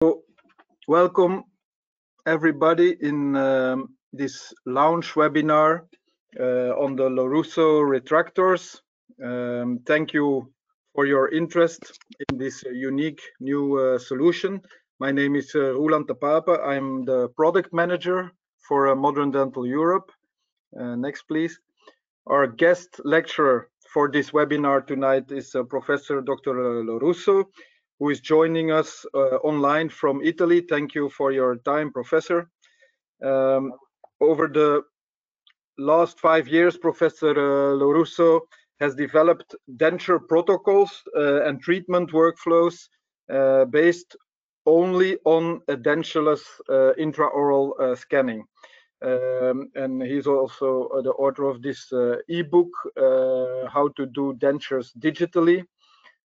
So, welcome everybody in this launch webinar on the Russo Retractors. Thank you for your interest in this unique new solution. My name is Roland de Pape. I'm the product manager for Modern Dental Europe. Next, please. Our guest lecturer for this webinar tonight is Professor Dr. Russo, who is joining us online from Italy. Thank you for your time, Professor. Over the last 5 years, Professor Russo has developed denture protocols and treatment workflows based only on edentulous intraoral scanning. And he's also the author of this ebook, How to Do Dentures Digitally.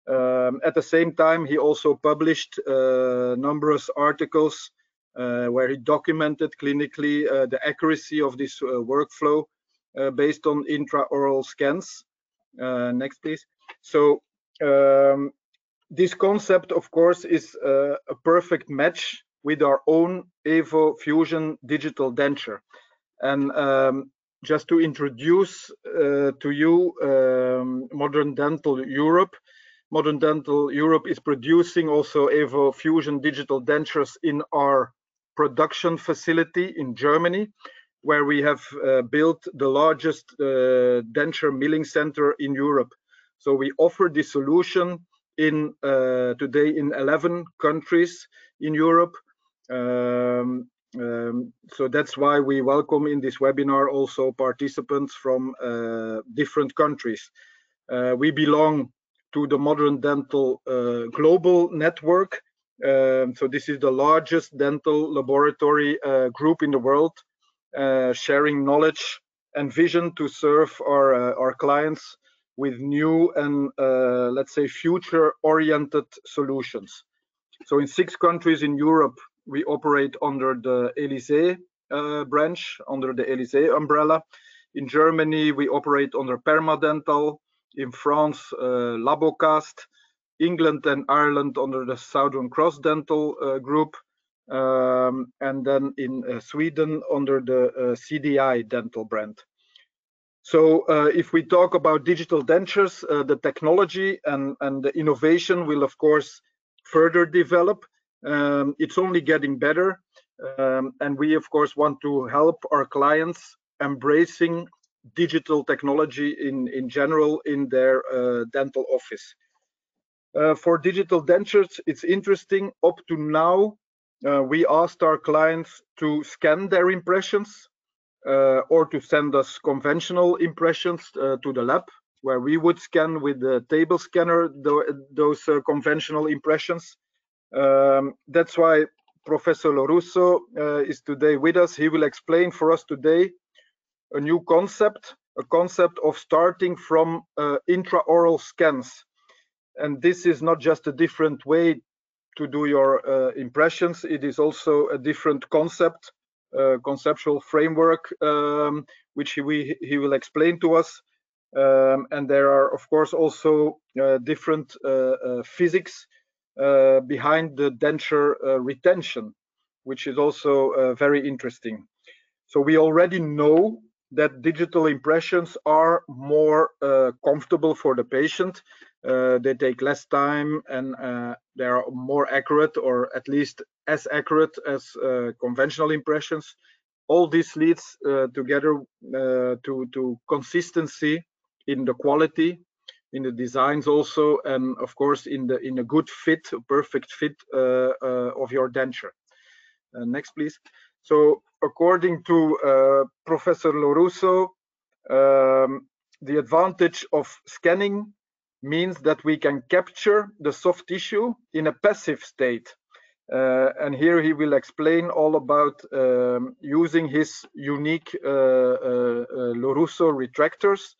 At the same time, he also published numerous articles where he documented clinically the accuracy of this workflow based on intraoral scans. Next, please. So this concept, of course, is a perfect match with our own EVO Fusion digital denture. And just to introduce to you Modern Dental Europe. Modern Dental Europe is producing also EVO Fusion digital dentures in our production facility in Germany, where we have built the largest denture milling center in Europe. So we offer this solution in today in 11 countries in Europe. So that's why we welcome in this webinar also participants from different countries. We belong to the Modern Dental Global Network. So this is the largest dental laboratory group in the world, sharing knowledge and vision to serve our clients with new and let's say future-oriented solutions. So in 6 countries in Europe, we operate under the Elysée branch, under the Elysée umbrella. In Germany, we operate under Permadental. In France, Labocast. England and Ireland under the Southern Cross Dental group. And then in Sweden under the CDI Dental brand. So if we talk about digital dentures, the technology and the innovation will, of course, further develop. It's only getting better. And we, of course, want to help our clients embracing digital technology in general in their dental office. For digital dentures, it's interesting. Up to now, we asked our clients to scan their impressions or to send us conventional impressions to the lab, where we would scan with the table scanner those conventional impressions. That's why Professor Russo is today with us. He will explain for us today a new concept, a concept of starting from intraoral scans. And this is not just a different way to do your impressions, it is also a different concept, conceptual framework, which he will explain to us. And there are, of course, also different physics behind the denture retention, which is also very interesting. So we already know that digital impressions are more comfortable for the patient. They take less time and they are more accurate, or at least as accurate as conventional impressions. All this leads together to consistency in the quality, in the designs also, and of course in a good fit, a perfect fit of your denture. Next, please. So according to Professor Russo, the advantage of scanning means that we can capture the soft tissue in a passive state. And here he will explain all about using his unique Russo retractors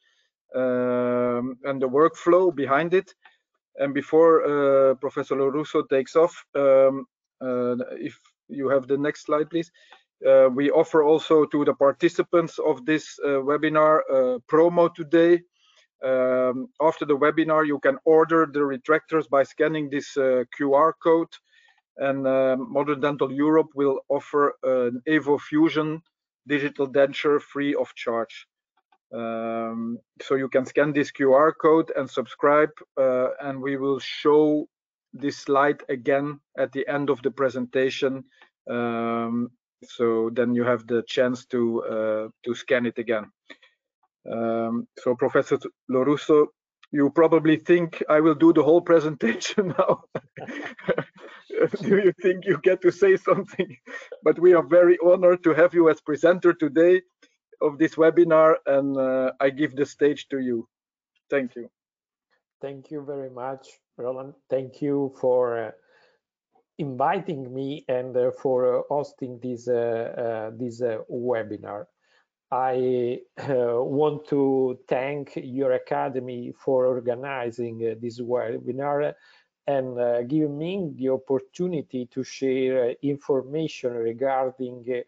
and the workflow behind it. And before Professor Russo takes off, if you have the next slide, please. We offer also to the participants of this webinar promo today. After the webinar, you can order the retractors by scanning this QR code. and Modern Dental Europe will offer an EVO Fusion digital denture free of charge. So you can scan this QR code and subscribe, and we will show this slide again at the end of the presentation. So then you have the chance to scan it again. So Professor Russo, you probably think I will do the whole presentation now. Do you think you get to say something? But we are very honored to have you as presenter today of this webinar, and I give the stage to you. Thank you. Thank you very much, Roland. Thank you for inviting me and for hosting this webinar. I want to thank your academy for organizing this webinar and give me the opportunity to share information regarding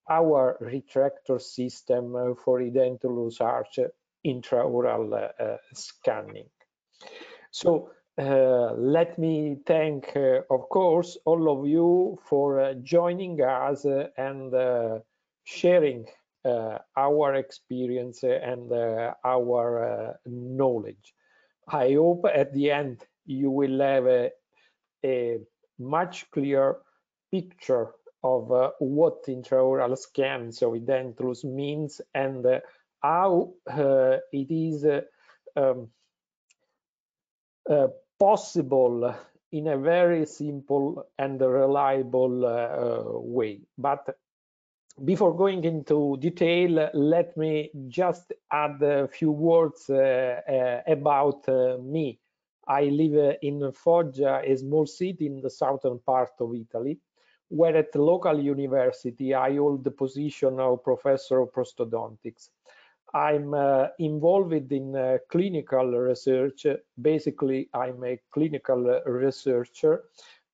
our retractor system for edentulous arch intraoral scanning. So let me thank, of course, all of you for joining us and sharing our experience and our knowledge. I hope at the end you will have a much clearer picture of what intraoral scans of edentulous means and how it is possible in a very simple and reliable way. But before going into detail, let me just add a few words about me. I live in Foggia, a small city in the southern part of Italy, where at the local university I hold the position of professor of prosthodontics. I'm involved in clinical research. Basically, I'm a clinical researcher.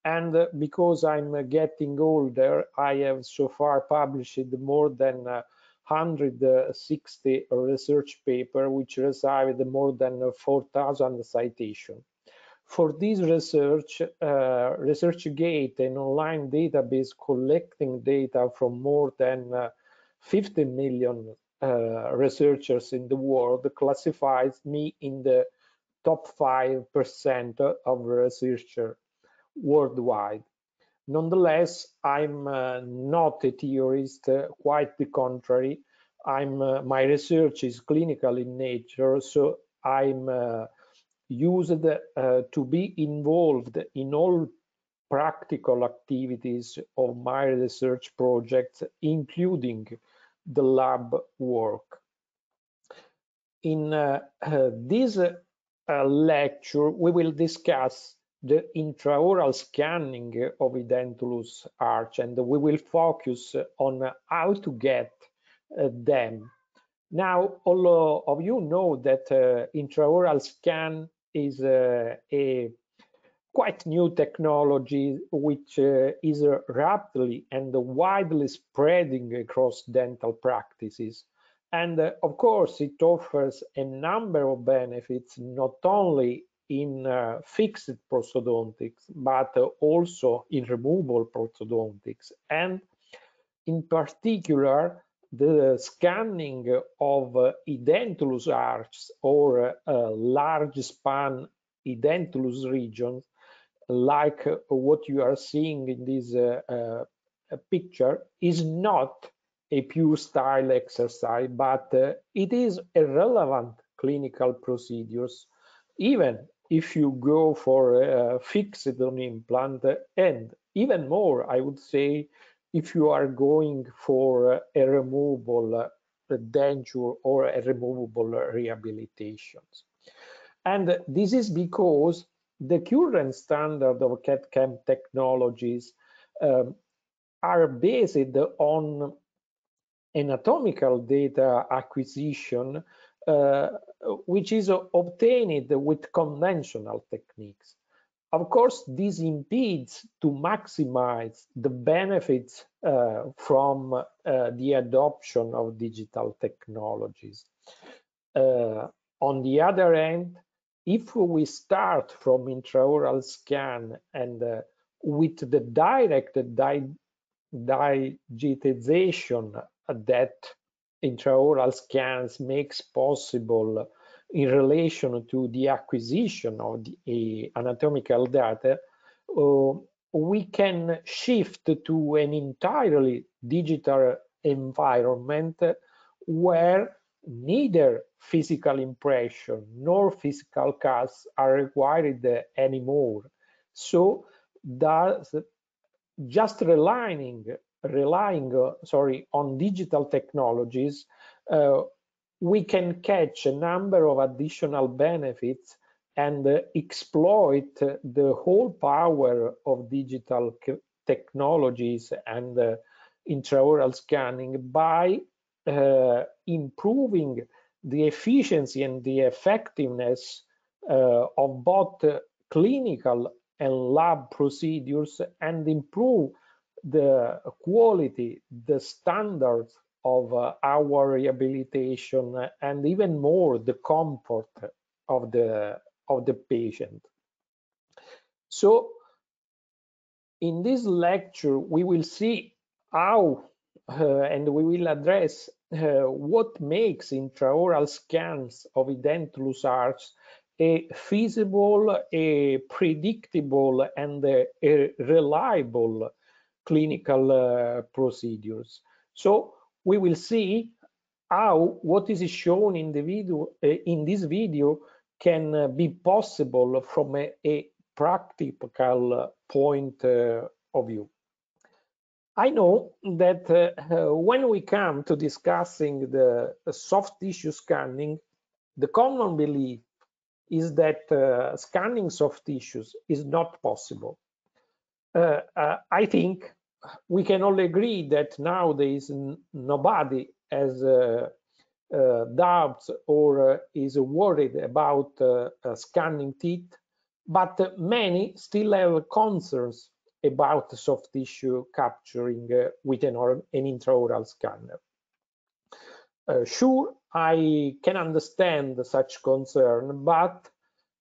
And because I'm getting older, I have so far published more than 160 research papers, which received more than 4,000 citations. For this research, ResearchGate, an online database collecting data from more than 50 million researchers in the world, classifies me in the top 5% of researchers worldwide. Nonetheless, I'm not a theorist, quite the contrary. My research is clinical in nature, so I'm used to be involved in all practical activities of my research projects, including the lab work. In this lecture, we will discuss the intraoral scanning of edentulous arch, and we will focus on how to get them. Now, all of you know that intraoral scan is a quite new technology which is rapidly and widely spreading across dental practices. And of course, it offers a number of benefits, not only in fixed prosthodontics, but also in removable prosthodontics. And in particular, the scanning of edentulous arches or large span edentulous regions, like what you are seeing in this picture, is not a pure style exercise, but it is a relevant clinical procedures, even if you go for fixed on implant, and even more, I would say, if you are going for a removable denture or a removable rehabilitations. And this is because the current standard of CAD/CAM technologies are based on anatomical data acquisition, which is obtained with conventional techniques. Of course, this impedes to maximize the benefits from the adoption of digital technologies. On the other hand, if we start from intraoral scan and with the direct digitization that intraoral scans makes possible in relation to the acquisition of the anatomical data, we can shift to an entirely digital environment where neither physical impression nor physical cuts are required anymore. So that's just relying on digital technologies, we can catch a number of additional benefits and exploit the whole power of digital technologies and intraoral scanning by improving the efficiency and the effectiveness of both clinical and lab procedures, and improve the quality, the standards of our rehabilitation, and even more the comfort of the patient. So in this lecture we will see how and we will address what makes intraoral scans of edentulous arch a feasible, a predictable, and a reliable clinical procedures. So we will see how what is shown in the video, in this video, can be possible from a practical point of view. I know that when we come to discussing the soft tissue scanning, the common belief is that scanning soft tissues is not possible. I think we can all agree that nowadays nobody has doubts or is worried about scanning teeth, but many still have concerns about soft tissue capturing with an intraoral scanner. Sure, I can understand such concern, but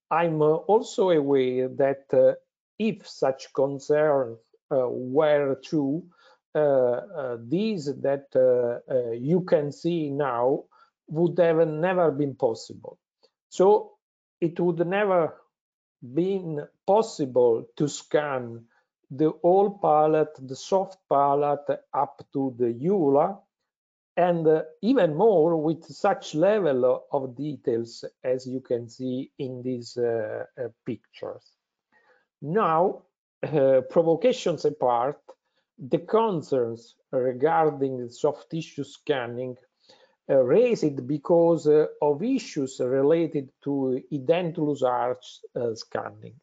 I'm also aware that if such concerns were true, these that you can see now would have never been possible. So it would never been possible to scan the whole palate, the soft palate up to the uvula, and even more with such level of details as you can see in these pictures. Now, provocations apart, the concerns regarding soft tissue scanning raised because of issues related to edentulous arch scanning.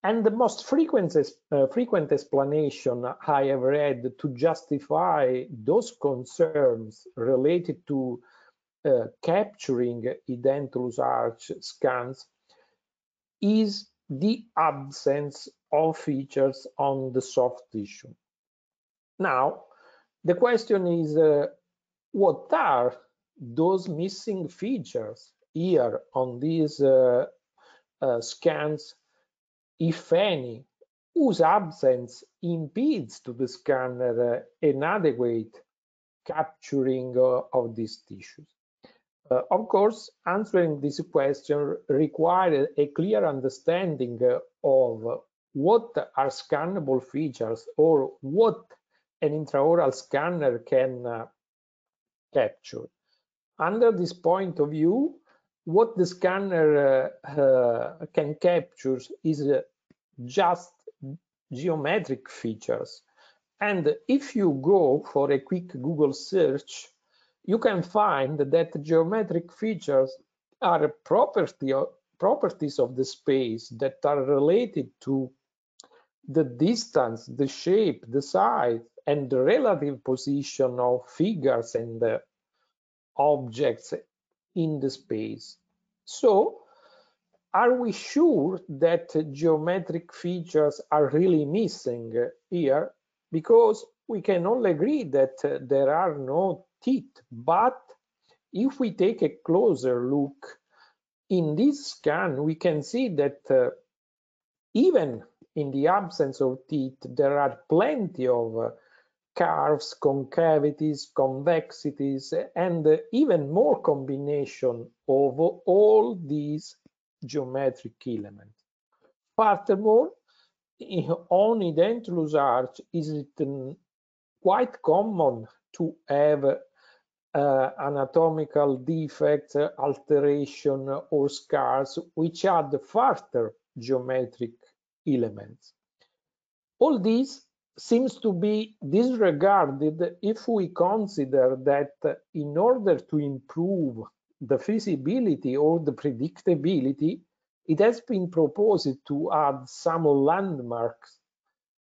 And the most frequent explanation I have read to justify those concerns related to capturing edentulous arch scans is the absence of features on the soft tissue. Now, the question is, what are those missing features here on these scans, if any, whose absence impedes to the scanner an adequate capturing of these tissues? Of course, answering this question requires a clear understanding of what are scannable features or what an intraoral scanner can capture. Under this point of view, what the scanner can capture is just geometric features. And if you go for a quick Google search, you can find that geometric features are properties of the space that are related to the distance, the shape, the size, and the relative position of figures and objects in the space. So, are we sure that geometric features are really missing here? Because we can all agree that there are no teeth, but if we take a closer look in this scan, we can see that even in the absence of teeth, there are plenty of curves, concavities, convexities, and even more combination of all these geometric elements. Furthermore, on edentulous arch, is it quite common to have anatomical defects, alteration, or scars which add further geometric elements. All this seems to be disregarded if we consider that in order to improve the feasibility or the predictability, it has been proposed to add some landmarks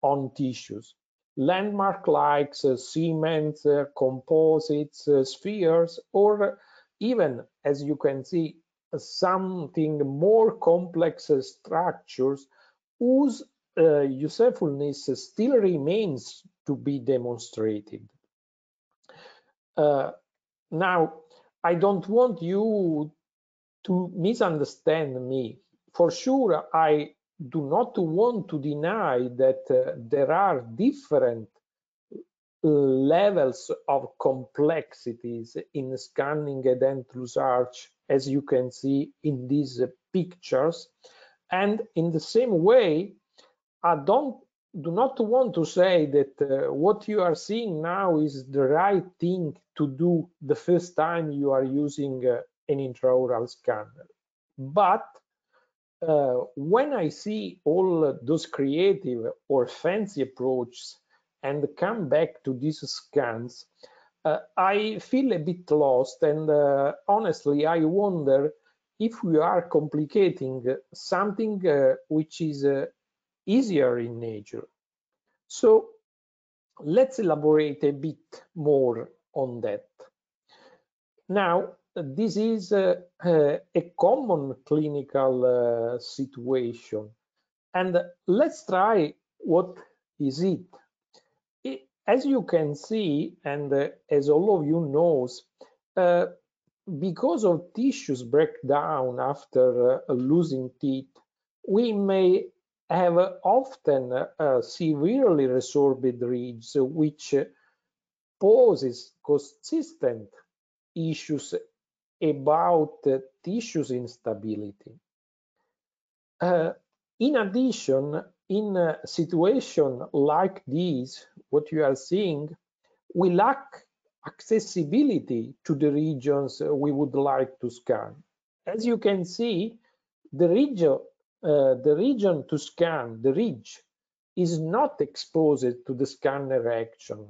on tissues. Landmark like cement, composites, spheres, or even, as you can see, something more complex structures whose usefulness still remains to be demonstrated. Now, I don't want you to misunderstand me. For sure, I do not want to deny that there are different levels of complexities in scanning edentulous arch, as you can see in these pictures. And in the same way, I do not want to say that what you are seeing now is the right thing to do the first time you are using an intraoral scanner. But when I see all those creative or fancy approaches and come back to these scans, I feel a bit lost, and honestly, I wonder if we are complicating something which is easier in nature. So let's elaborate a bit more on that. Now, this is a common clinical situation, and let's try what is it. As you can see, and as all of you knows, because of tissues breakdown after losing teeth, we may have often severely resorbed ridges, which poses consistent issues about tissues instability. In addition, in a situation like this, what you are seeing, we lack accessibility to the regions we would like to scan. As you can see, the region to scan, the ridge, is not exposed to the scanner action.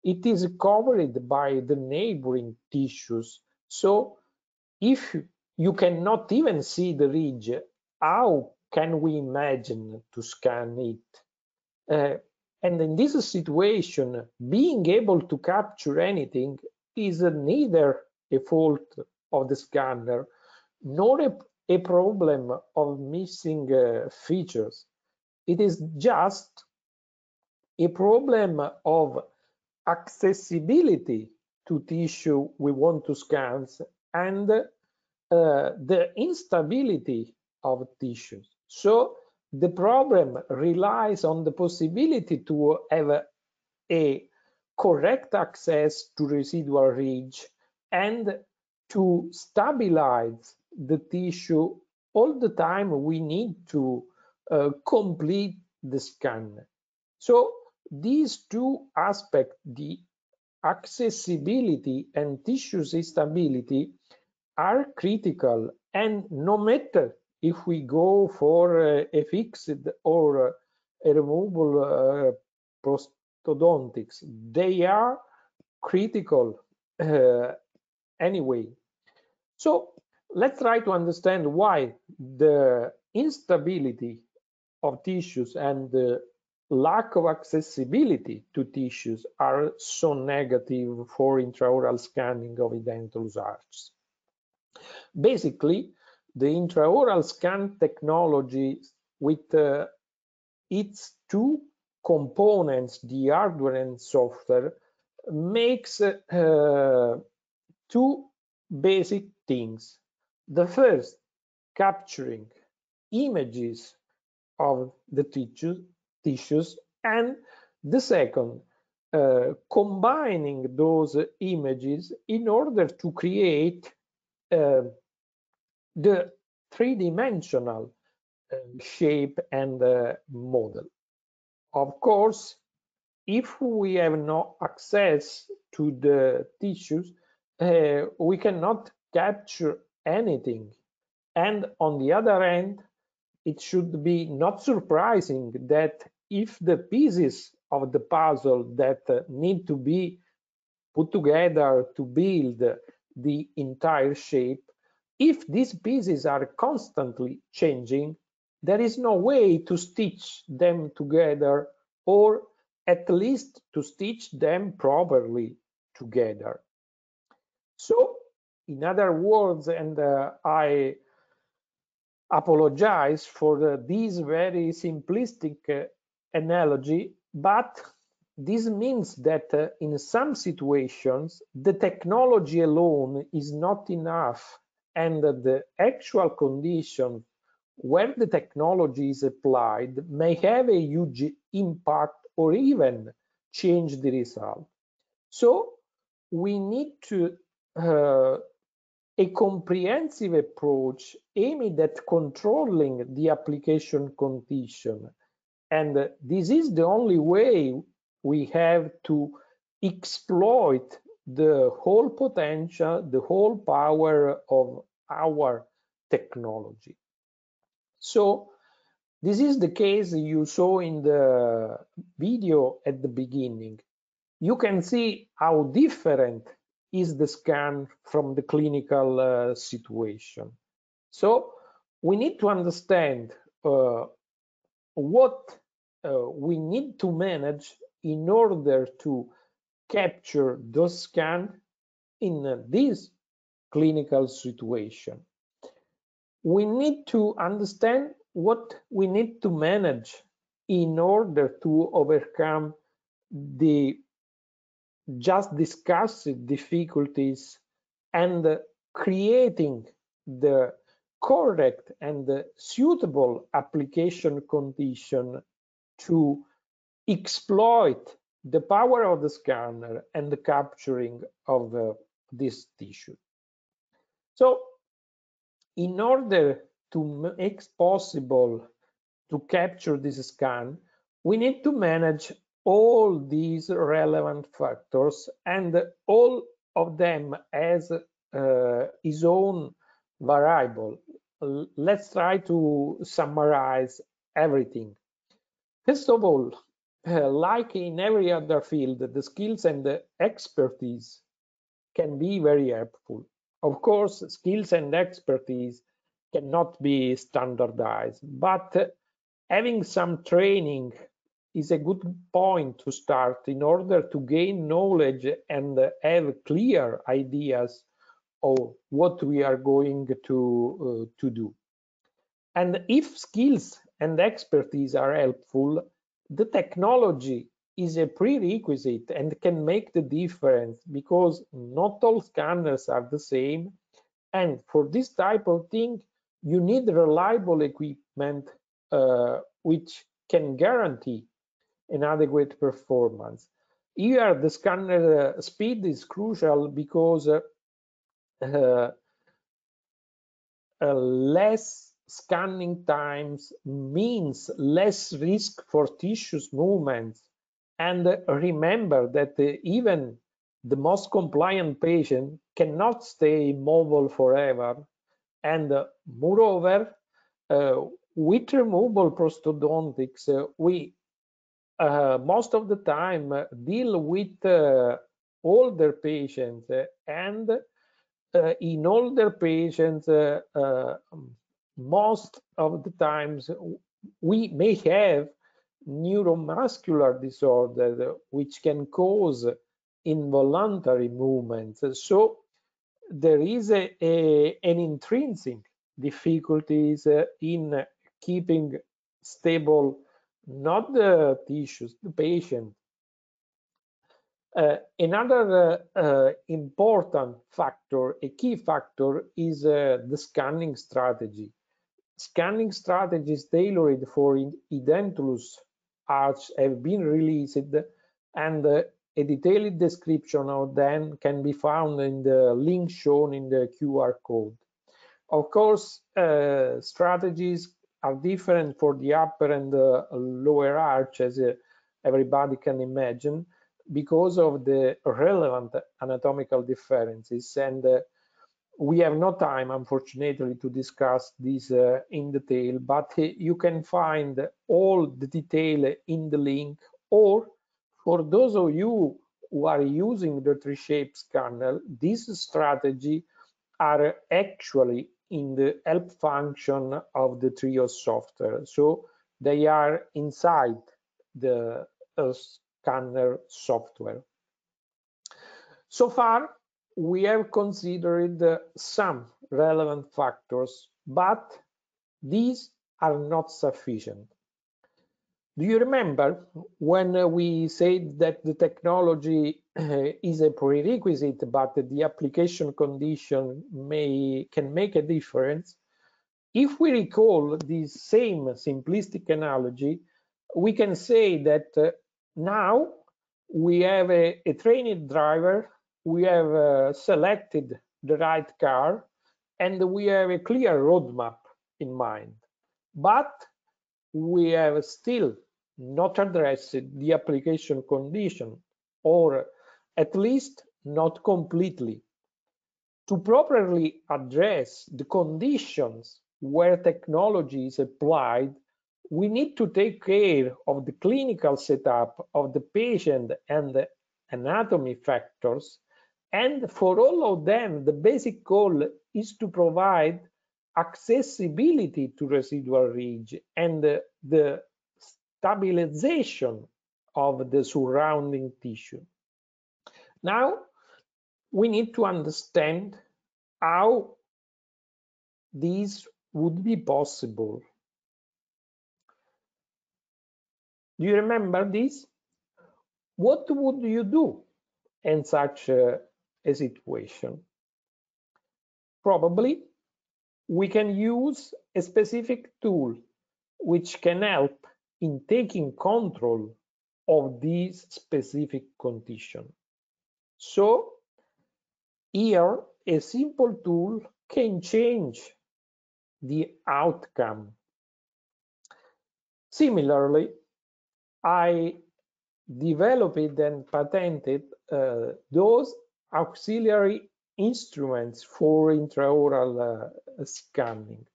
It is covered by the neighboring tissues. So if you cannot even see the ridge, how can we imagine to scan it? And in this situation, being able to capture anything is neither a fault of the scanner nor a problem of missing features. It is just a problem of accessibility to tissue we want to scan and the instability of tissues. So the problem relies on the possibility to have a correct access to residual ridge and to stabilize the tissue all the time we need to complete the scan. So these two aspects, the accessibility and tissue stability, are critical, and no matter if we go for a fixed or a removable prosthodontics, they are critical anyway. So let's try to understand why the instability of tissues and the lack of accessibility to tissues are so negative for intraoral scanning of edentulous arches. Basically, the intraoral scan technology with its two components, the hardware and software, makes two basic things. The first, capturing images of the tissues, and the second, combining those images in order to create the three-dimensional shape and model. Of course, if we have no access to the tissues, we cannot capture anything. And on the other hand, it should be not surprising that if the pieces of the puzzle that need to be put together to build the entire shape, if these pieces are constantly changing, there is no way to stitch them together, or at least to stitch them properly together. So, in other words, and I apologize for this very simplistic analogy, but this means that in some situations, the technology alone is not enough, and the actual condition where the technology is applied may have a huge impact or even change the result. So we need to a comprehensive approach aimed at controlling the application condition. And this is the only way we have to exploit the whole potential, the whole power of our technology. So this is the case you saw in the video at the beginning. You can see how different is the scan from the clinical situation. So we need to understand what we need to manage in order to capture those scans in this clinical situation. We need to understand what we need to manage in order to overcome the just discussed difficulties and creating the correct and suitable application condition to exploit the power of the scanner and the capturing of this tissue. So in order to make possible to capture this scan, we need to manage all these relevant factors, and all of them as his own variable. Let's try to summarize everything. First of all, like in every other field, the skills and the expertise can be very helpful. Of course, skills and expertise cannot be standardized, but having some training is a good point to start in order to gain knowledge and have clear ideas of what we are going to do. And if skills and expertise are helpful, the technology is a prerequisite and can make the difference, because not all scanners are the same. And for this type of thing, you need reliable equipment which can guarantee an adequate performance. Here, the scanner speed is crucial, because less scanning times means less risk for tissues movements. And remember that even the most compliant patient cannot stay mobile forever. And moreover, with removable prosthodontics, we most of the time deal with older patients, and in older patients, most of the times we may have neuromuscular disorder which can cause involuntary movements. So there is an intrinsic difficulties in keeping stable not the tissues, the patient. Another important factor, a key factor, is the scanning strategy. scanning strategies tailored for edentulous arch have been released, and a detailed description of them can be found in the link shown in the QR code. Of course, strategies are different for the upper and the lower arch, as everybody can imagine, because of the relevant anatomical differences, and we have no time, unfortunately, to discuss this in detail, but you can find all the detail in the link, or for those of you who are using the 3Shape scanner, this strategy are actually in the help function of the Trio software. So they are inside the scanner software. So far, we have considered some relevant factors, but these are not sufficient. Do you remember when we said that the technology is a prerequisite, but the application condition can make a difference? If we recall this same simplistic analogy, we can say that now we have a trained driver, we have selected the right car, and we have a clear roadmap in mind. But we have still not addressed the application condition, or at least not completely. To properly address the conditions where technology is applied, we need to take care of the clinical setup of the patient and the anatomy factors. And for all of them, the basic goal is to provide accessibility to residual ridge and the stabilization of the surrounding tissue. Now, we need to understand how this would be possible. Do you remember this? What would you do in such a situation? Probably we can use a specific tool which can help in taking control of this specific condition. So here, a simple tool can change the outcome. Similarly, I developed and patented those auxiliary instruments for intraoral scanning.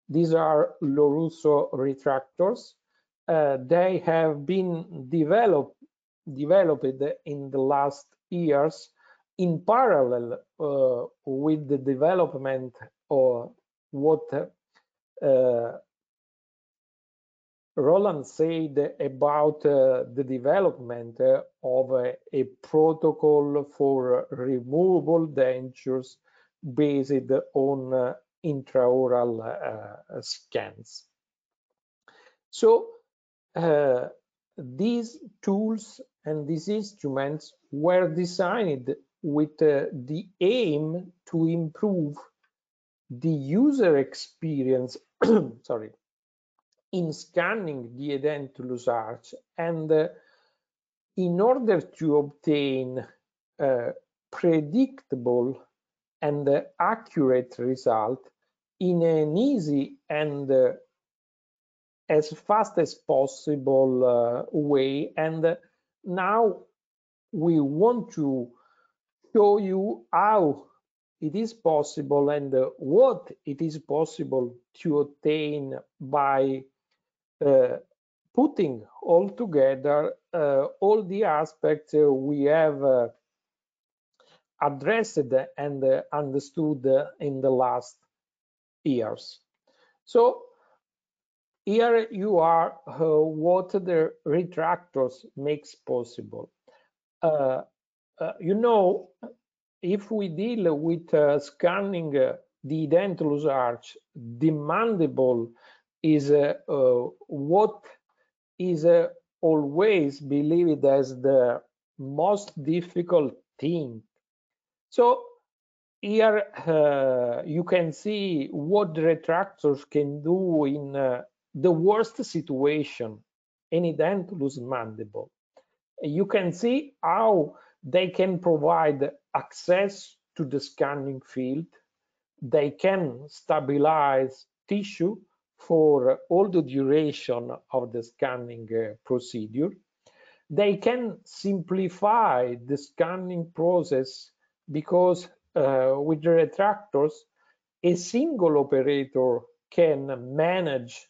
These are Russo retractors. They have been developed in the last years in parallel with the development of what Roland said about the development of a protocol for removable dentures based on intraoral scans. So these tools and these instruments were designed with the aim to improve the user experience sorry, in scanning the edentulous arch, and in order to obtain predictable and accurate result in an easy and as fast as possible way. And now we want to show you how it is possible and what it is possible to obtain by putting all together all the aspects we have addressed and understood in the last years. So here you are what the retractors makes possible. You know, if we deal with scanning the edentulous arch, the mandible is what is always believed as the most difficult thing. So here you can see what the retractors can do in the worst situation, any dentulous mandible. You can see how they can provide access to the scanning field. They can stabilize tissue for all the duration of the scanning procedure. They can simplify the scanning process because with the retractors, a single operator can manage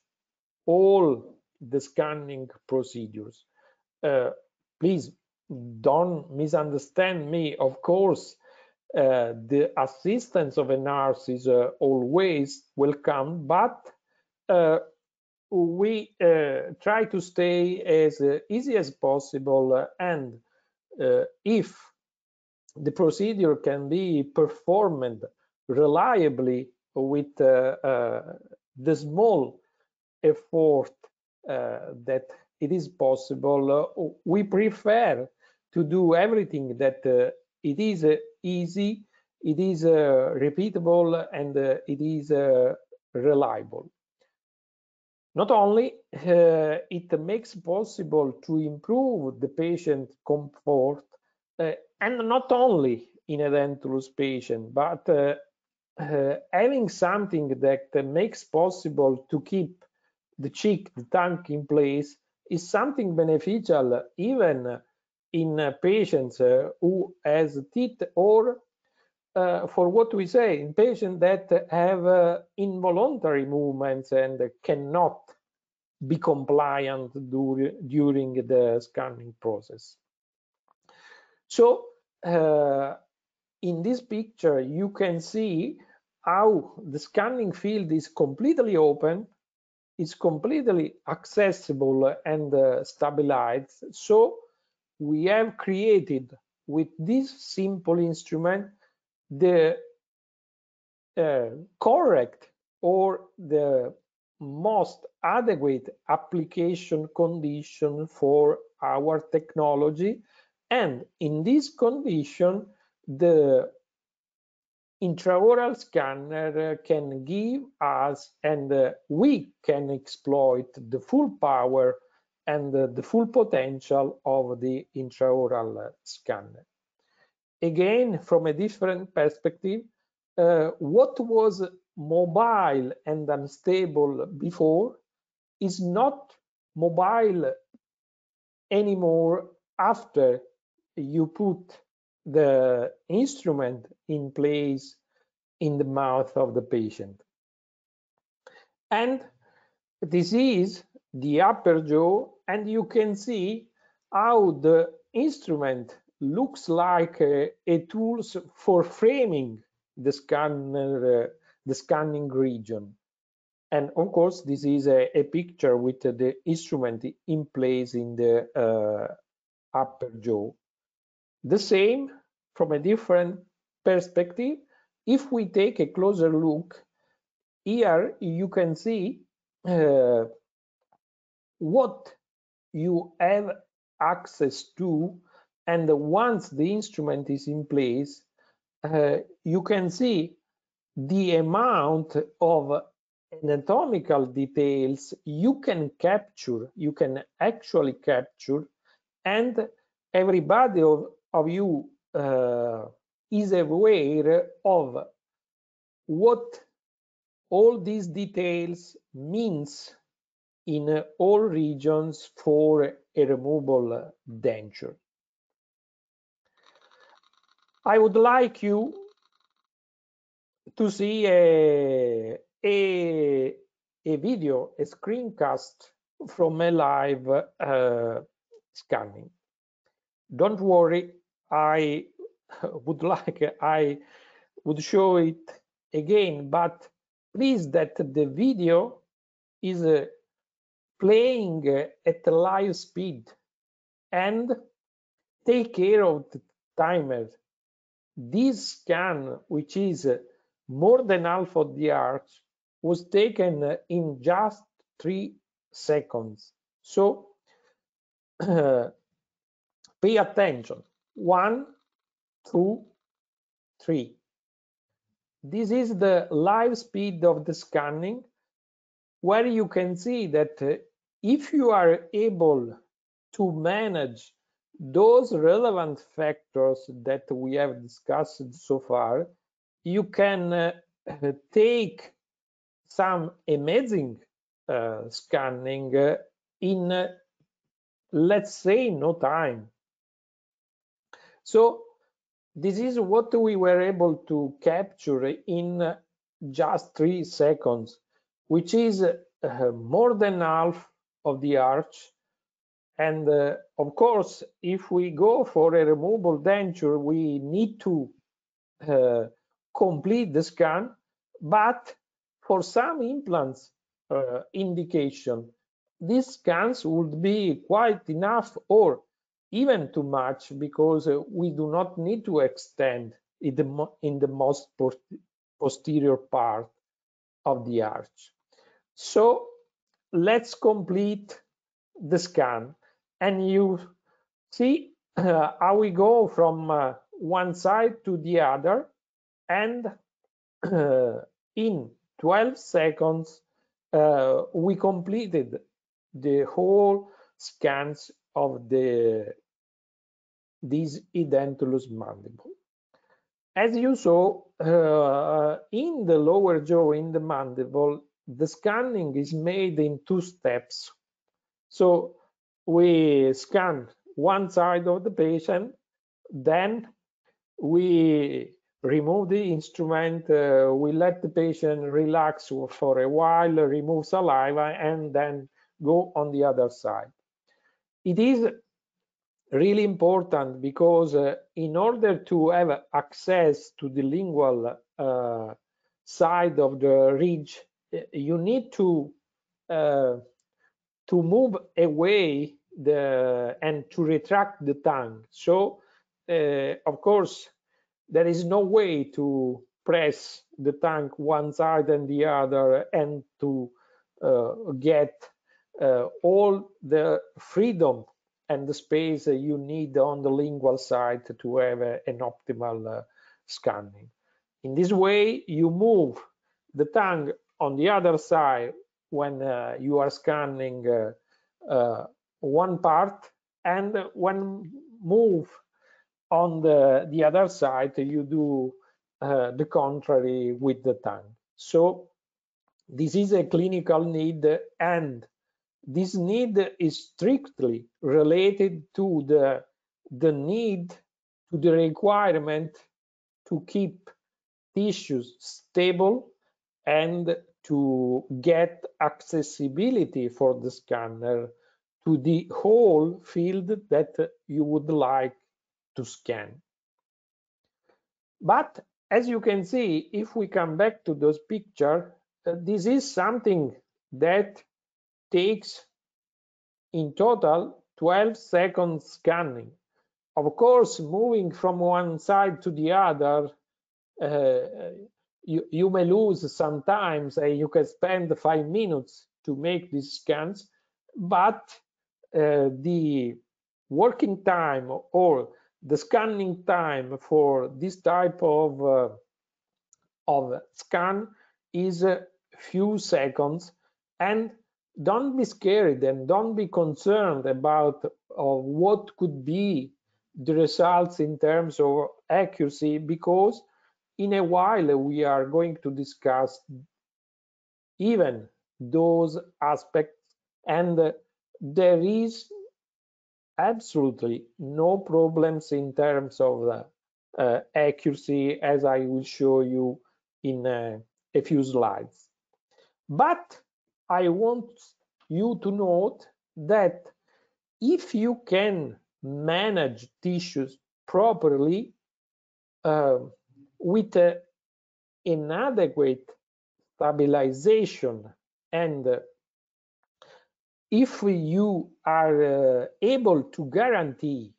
all the scanning procedures. Please don't misunderstand me. Of course, the assistance of a nurse is always welcome, but we try to stay as easy as possible, and if the procedure can be performed reliably with the small effort that it is possible, we prefer to do everything that it is easy, it is repeatable, and it is reliable. Not only it makes possible to improve the patient comfort, and not only in a dentulous patient, but having something that makes possible to keep the cheek, the tongue in place is something beneficial even in patients who has teeth, or for what we say, in patients that have involuntary movements and cannot be compliant during the scanning process. So in this picture, you can see how the scanning field is completely open, is completely accessible and stabilized. So we have created with this simple instrument the correct or the most adequate application condition for our technology. And in this condition, the intraoral scanner can give us, and we can exploit the full power and the full potential of the intraoral scanner. Again, from a different perspective, what was mobile and unstable before is not mobile anymore after you put the instrument in place in the mouth of the patient. And this is the upper jaw, and you can see how the instrument looks like a tool for framing the scanner, the scanning region. And of course, this is a picture with the instrument in place in the upper jaw. The same from a different perspective. If we take a closer look, here you can see what you have access to, and once the instrument is in place, you can see the amount of anatomical details you can capture, you can actually capture, and everybody of you is aware of what all these details means in all regions for a removable denture. I would like you to see a video, a screencast from a live scanning. Don't worry, I would show it again, but please that the video is playing at live speed, and take care of the timer. This scan, which is more than half of the arch, was taken in just 3 seconds. So pay attention. 1, 2, 3. this is the live speed of the scanning, where you can see that if you are able to manage those relevant factors that we have discussed so far, you can take some amazing scanning in, let's say, no time. So this is what we were able to capture in just 3 seconds, which is more than half of the arch. And of course, if we go for a removable denture, we need to complete the scan. But for some implants indication, these scans would be quite enough or even too much, because we do not need to extend in the most posterior part of the arch. So let's complete the scan, and you see how we go from one side to the other, and in 12 seconds we completed the whole scans of this edentulous mandible. As you saw, in the lower jaw, in the mandible, the scanning is made in 2 steps. So we scan one side of the patient, then we remove the instrument, we let the patient relax for a while, remove saliva, and then go on the other side. It is really important because in order to have access to the lingual side of the ridge, you need to move away and to retract the tongue. So of course, there is no way to press the tongue one side and the other and to get all the freedom and the space you need on the lingual side to have an optimal scanning. In this way, you move the tongue on the other side when you are scanning one part, and when move on the other side, you do the contrary with the tongue. So this is a clinical need, and this need is strictly related to the need, to the requirement to keep tissues stable and to get accessibility for the scanner to the whole field that you would like to scan. But as you can see, if we come back to those pictures, this is something that takes in total 12 seconds scanning. Of course, moving from one side to the other, you may lose sometimes, you can spend 5 minutes to make these scans, but the working time or the scanning time for this type of scan is a few seconds. And don't be scared and don't be concerned about what could be the results in terms of accuracy, because in a while we are going to discuss even those aspects, and there is absolutely no problems in terms of accuracy, as I will show you in a few slides. But I want you to note that if you can manage tissues properly with inadequate stabilization, and if you are able to guarantee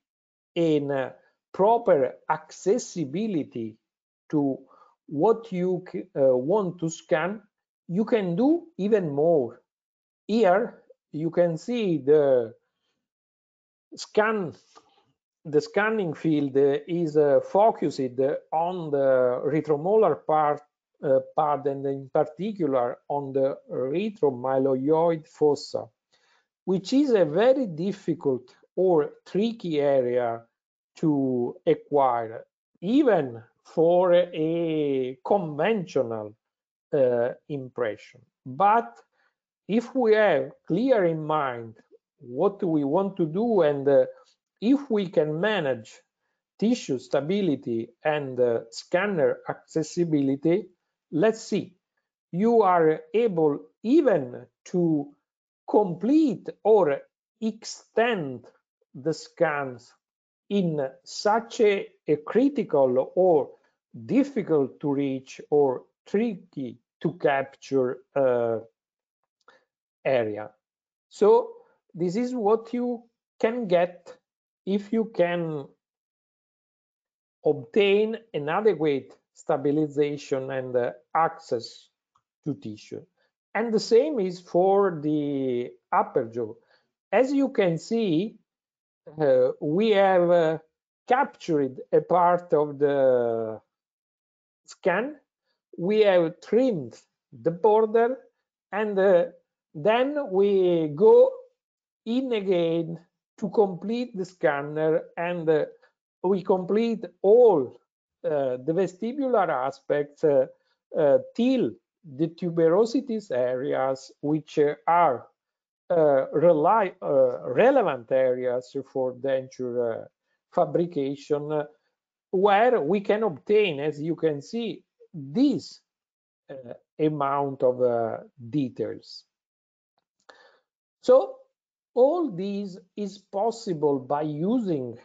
a proper accessibility to what you want to scan, you can do even more. Here you can see the scanning field is focused on the retromolar part pad, and in particular on the retromyloid fossa, which is a very difficult or tricky area to acquire, even for a conventional impression. But if we have clear in mind what we want to do, and if we can manage tissue stability and scanner accessibility, let's see, you are able even to complete or extend the scans in such a critical or difficult to reach or tricky to capture area. So this is what you can get if you can obtain an adequate stabilization and access to tissue. And the same is for the upper jaw. As you can see, we have captured a part of the scan, we have trimmed the border, and then we go in again to complete the scanner, and we complete all the vestibular aspects till the tuberosities areas, which are relevant areas for denture fabrication, where we can obtain, as you can see, this amount of details. So all these is possible by using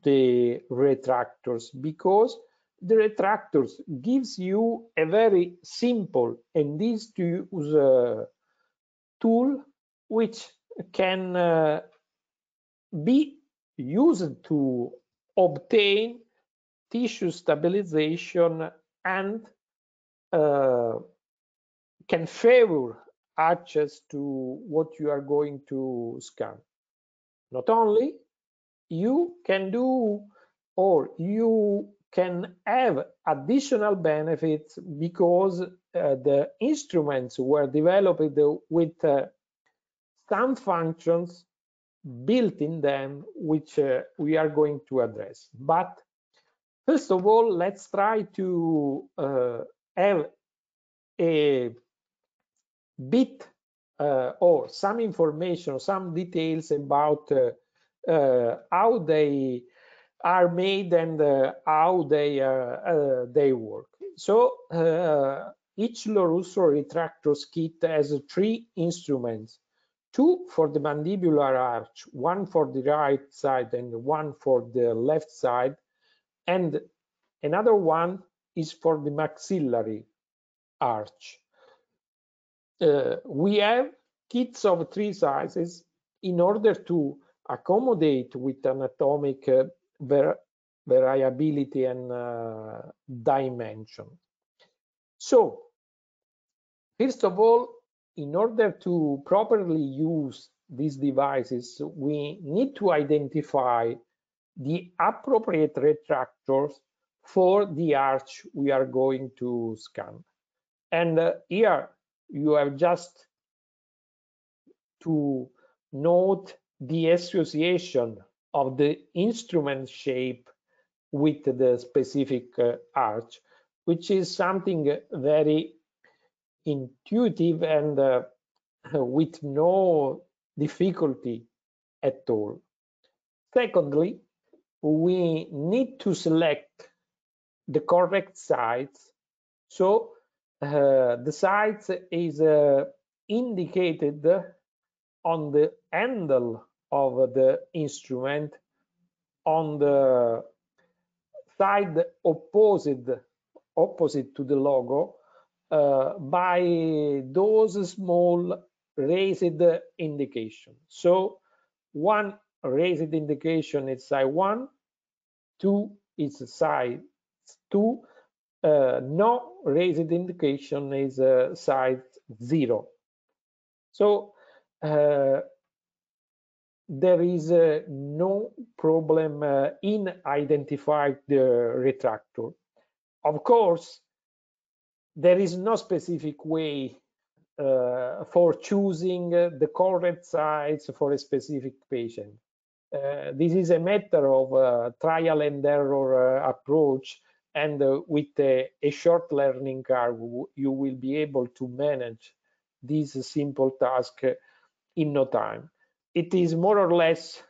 the retractors, because the retractors gives you a very simple and easy to use tool, which can be used to obtain tissue stabilization and can favor access to what you are going to scan. Not only you can do, or you can have additional benefits, because the instruments were developed with some functions built in them, which we are going to address. But first of all, let's try to have a bit or some information, some details about how they are made and how they work. So each Russo Retractors kit has 3 instruments, 2 for the mandibular arch, 1 for the right side and 1 for the left side, and another one is for the maxillary arch. We have kits of 3 sizes in order to accommodate with anatomic variability and dimension. So first of all, in order to properly use these devices, we need to identify the appropriate retractors for the arch we are going to scan. And here you have just to note the association of the instrument shape with the specific arch, which is something very intuitive and with no difficulty at all. Secondly, we need to select the correct sites. So the sites is indicated on the handle of the instrument on the side opposite to the logo by those small raised indications. So 1 raised indication is side 1, 2 is side 2, no raised indication is side 0. So there is no problem in identifying the retractor. Of course, there is no specific way for choosing the correct size for a specific patient. This is a matter of trial and error approach, and with a short learning curve, you will be able to manage this simple task in no time. It is more or less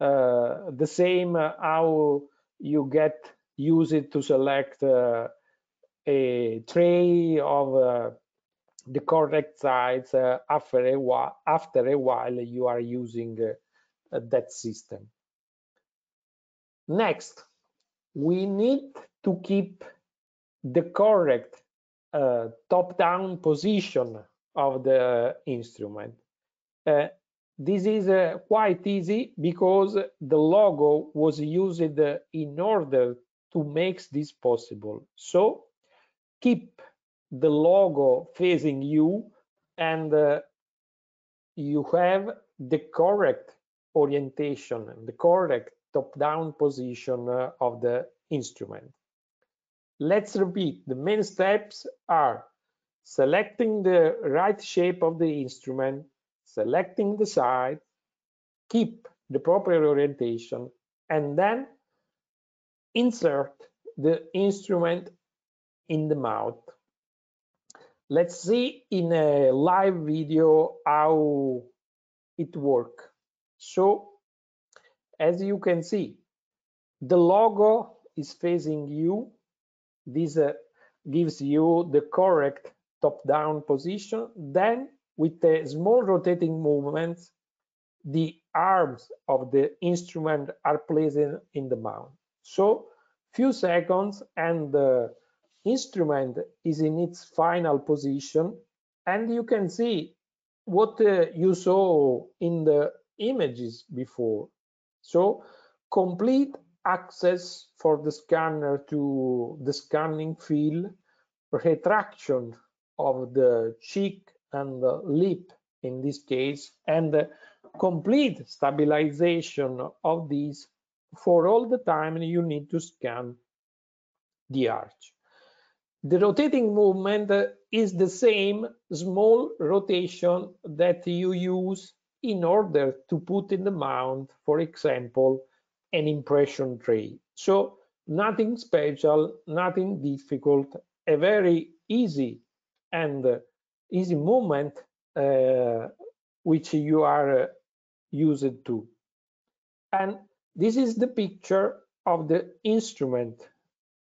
the same how you get used to select a tray of the correct size after a while you are using that system. Next, we need to keep the correct top-down position of the instrument. This is quite easy because the logo was used in order to make this possible. So keep the logo facing you, and you have the correct orientation and the correct top-down position of the instrument. Let's repeat. The main steps are selecting the right shape of the instrument, selecting the side, keep the proper orientation, and then insert the instrument in the mouth. Let's see in a live video how it works. So, as you can see, the logo is facing you. This gives you the correct top-down position. Then, with a small rotating movement, the arms of the instrument are placed in the mount. So, few seconds, and the instrument is in its final position, and you can see what you saw in the images before. So, complete access for the scanner to the scanning field, retraction of the cheek and the lip in this case, and complete stabilization of these for all the time you need to scan the arch. The rotating movement is the same small rotation that you use in order to put in the mount, for example, an impression tray. So nothing special, nothing difficult, a very easy and easy movement which you are used to. And this is the picture of the instrument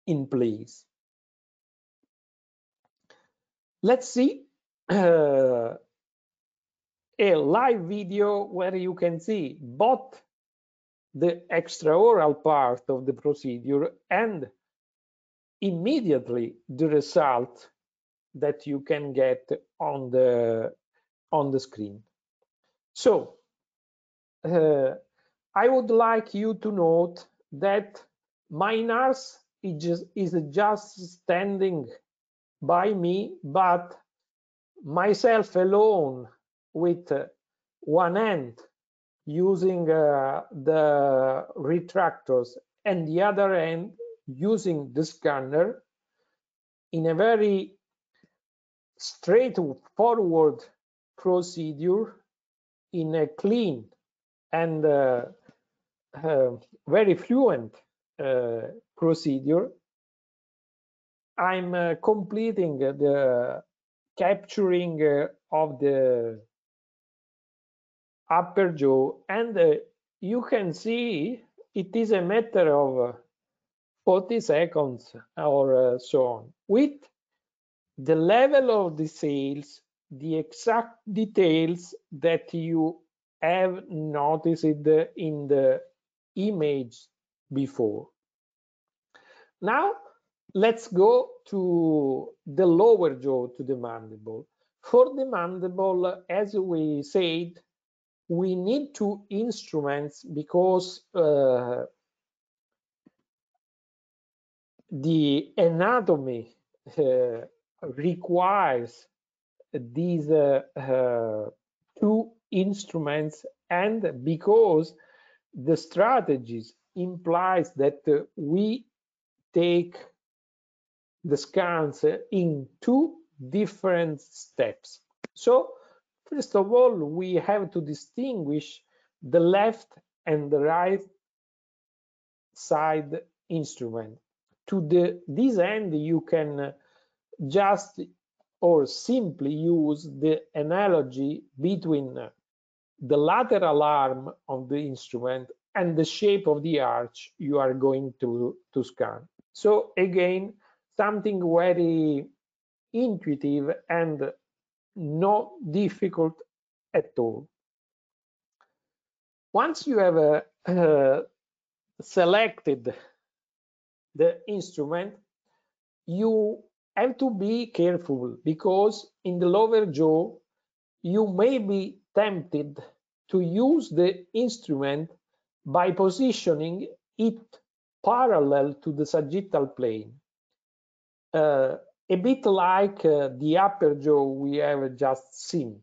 in place. Let's see a live video where you can see both the extraoral part of the procedure and immediately the result that you can get on the screen. So I would like you to note that my nurse is just standing by me, but myself alone with one hand using the retractors and the other hand using the scanner in a very straightforward procedure, in a clean and very fluent procedure. I'm completing the capturing of the upper jaw, and you can see it is a matter of 40 seconds or so on, with the level of details, the exact details that you have noticed in the image before. Now let's go to the lower jaw, to the mandible. For the mandible, as we said, we need two instruments because the anatomy requires these two instruments, and because the strategies implies that we take the scans in two different steps. So first of all, we have to distinguish the left and the right side instrument. To this end, you can just or simply use the analogy between the lateral arm of the instrument and the shape of the arch you are going to scan. So again, something very intuitive and not difficult at all. Once you have selected the instrument, you have to be careful, because in the lower jaw you may be tempted to use the instrument by positioning it parallel to the sagittal plane, a bit like the upper jaw we have just seen.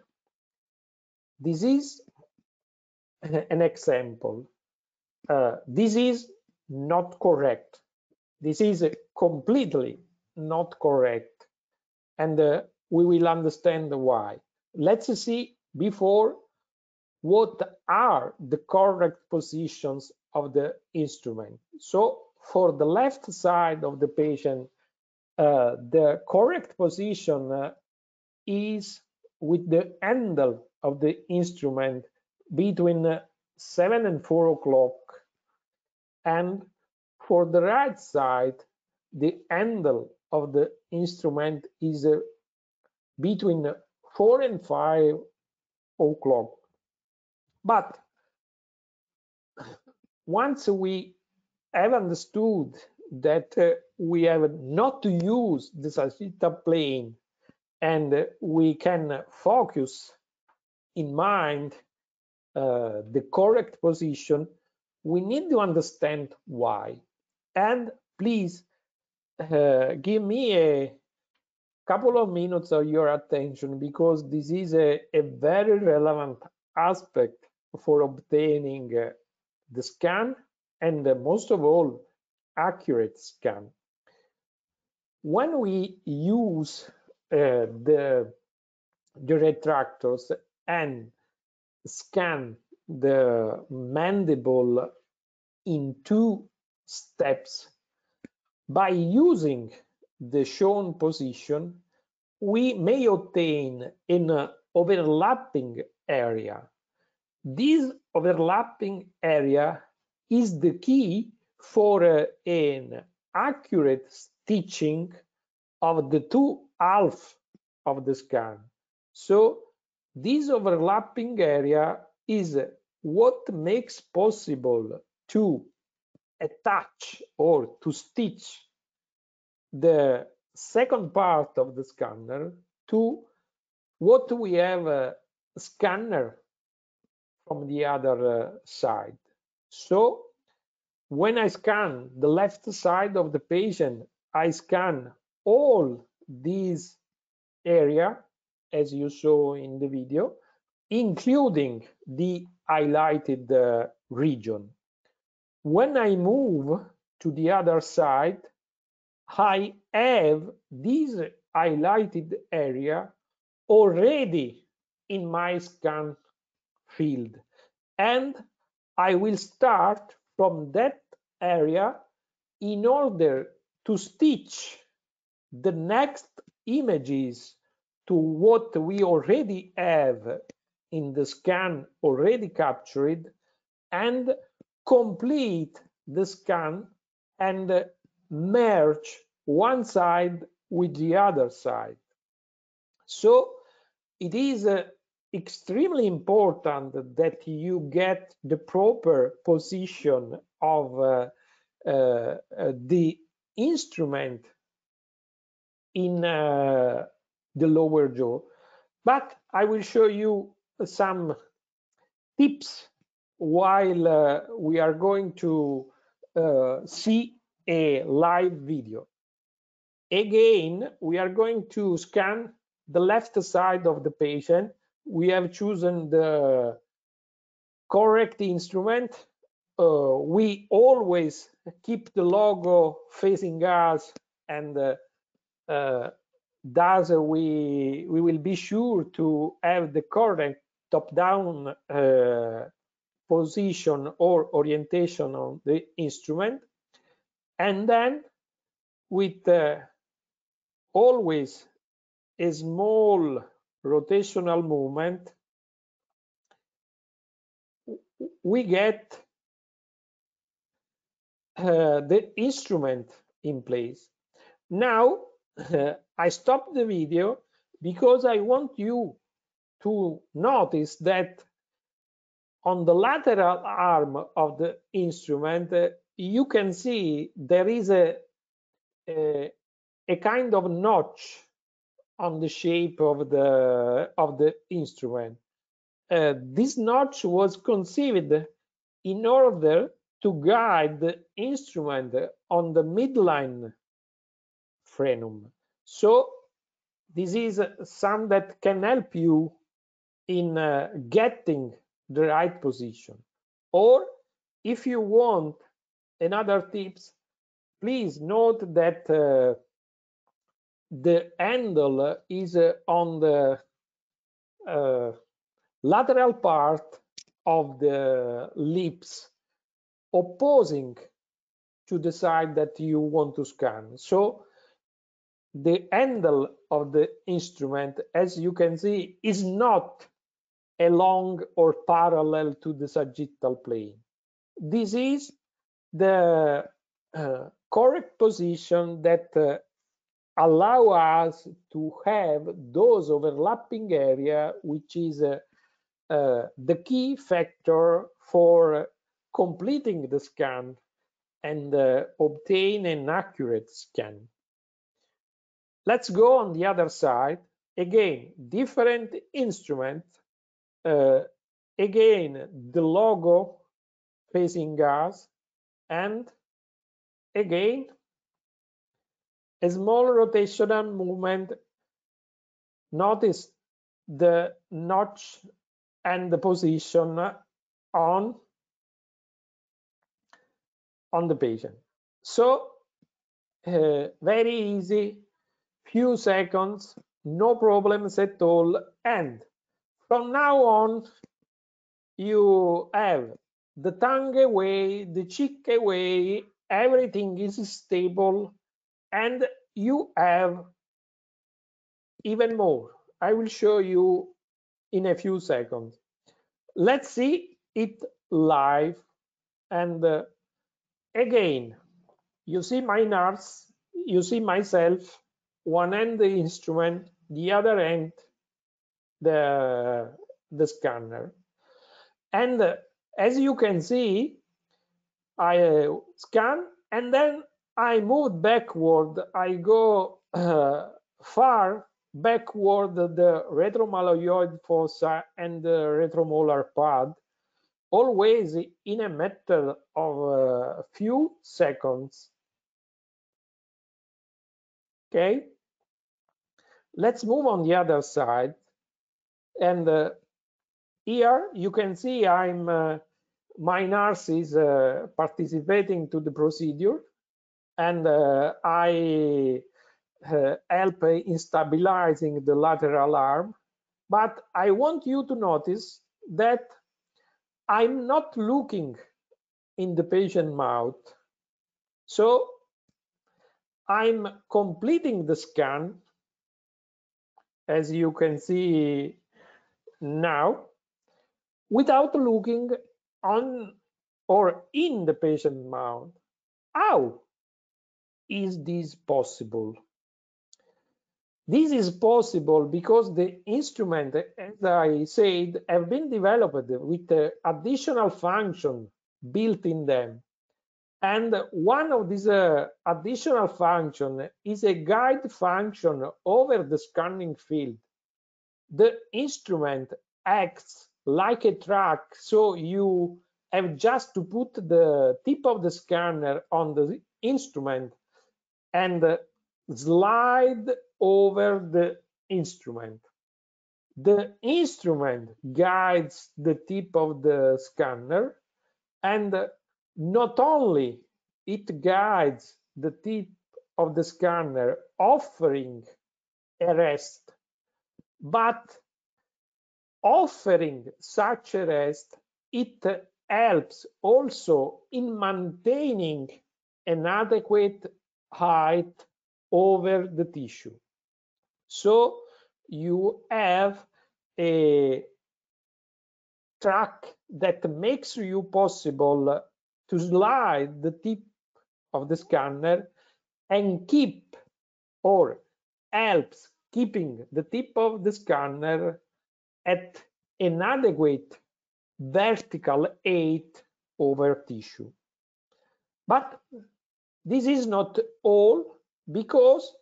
This is an example. This is not correct. This is completely not correct, and we will understand why. Let's see before what are the correct positions of the instrument. So for the left side of the patient, the correct position is with the handle of the instrument between 7 and 4 o'clock, and for the right side, the handle of the instrument is between 4 and 5 o'clock. But once we have understood that we have not to use the sagittal plane, and we can focus in mind the correct position, we need to understand why. And please give me a couple of minutes of your attention, because this is a very relevant aspect for obtaining the scan, and most of all, accurate scan. When we use the retractors and scan the mandible in two steps, by using the shown position, we may obtain an overlapping area. This overlapping area is the key for an accurate stitching of the two halves of the scan. So this overlapping area is what makes possible to attach or to stitch the second part of the scanner to what we have a scanner from the other side. So when I scan the left side of the patient, I scan all these area, as you saw in the video, including the highlighted region. When I move to the other side, I have this highlighted area already in my scan field, and I will start from that area in order to stitch the next images to what we already have in the scan already captured, and complete the scan and merge one side with the other side. So it is extremely important that you get the proper position of the instrument in the lower jaw. But I will show you some tips while we are going to see a live video. Again, we are going to scan the left side of the patient. We have chosen the correct instrument. We always keep the logo facing us and thus we will be sure to have the correct top-down position or orientation on the instrument, and then with always a small rotational movement, we get the instrument in place. Now I stopped the video because I want you to notice that on the lateral arm of the instrument, you can see there is a kind of notch on the shape of the instrument. This notch was conceived in order to guide the instrument on the midline frenum. So this is some that can help you in getting the right position. Or if you want another tips, please note that the handle is on the lateral part of the lips, opposing to the side that you want to scan. So the handle of the instrument, as you can see, is not along or parallel to the sagittal plane. This is the correct position that allow us to have those overlapping area, which is the key factor for completing the scan and obtain an accurate scan. Let's go on the other side. Again, different instrument. Again, the logo facing us, and again, a small rotational movement. Notice the notch and the position on the patient. So very easy, few seconds, no problems at all, and from now on you have the tongue away, the cheek away, everything is stable, and you have even more. I will show you in a few seconds. Let's see it live. And again, you see my nurse, you see myself, one hand the instrument, the other hand the scanner. And as you can see, I scan and then I move backward. I go far backward the retromalleoid fossa and the retromolar pad, always in a matter of a few seconds. Okay, let's move on the other side. And here you can see my nurse is participating to the procedure, and I help in stabilizing the lateral arm. But I want you to notice that I'm not looking in the patient mouth. So I'm completing the scan, as you can see now, without looking on or in the patient mouth. How is this possible? This is possible because the instrument, as I said, have been developed with additional function built in them. And one of these additional function is a guide function over the scanning field. The instrument acts like a track, so you have just to put the tip of the scanner on the instrument and slide over the instrument. The instrument guides the tip of the scanner, and not only it guides the tip of the scanner offering a rest, but offering such a rest, it helps also in maintaining an adequate height over the tissue. So you have a track that makes you possible to slide the tip of the scanner and keep or helps keeping the tip of the scanner at an adequate vertical height over tissue. But this is not all, because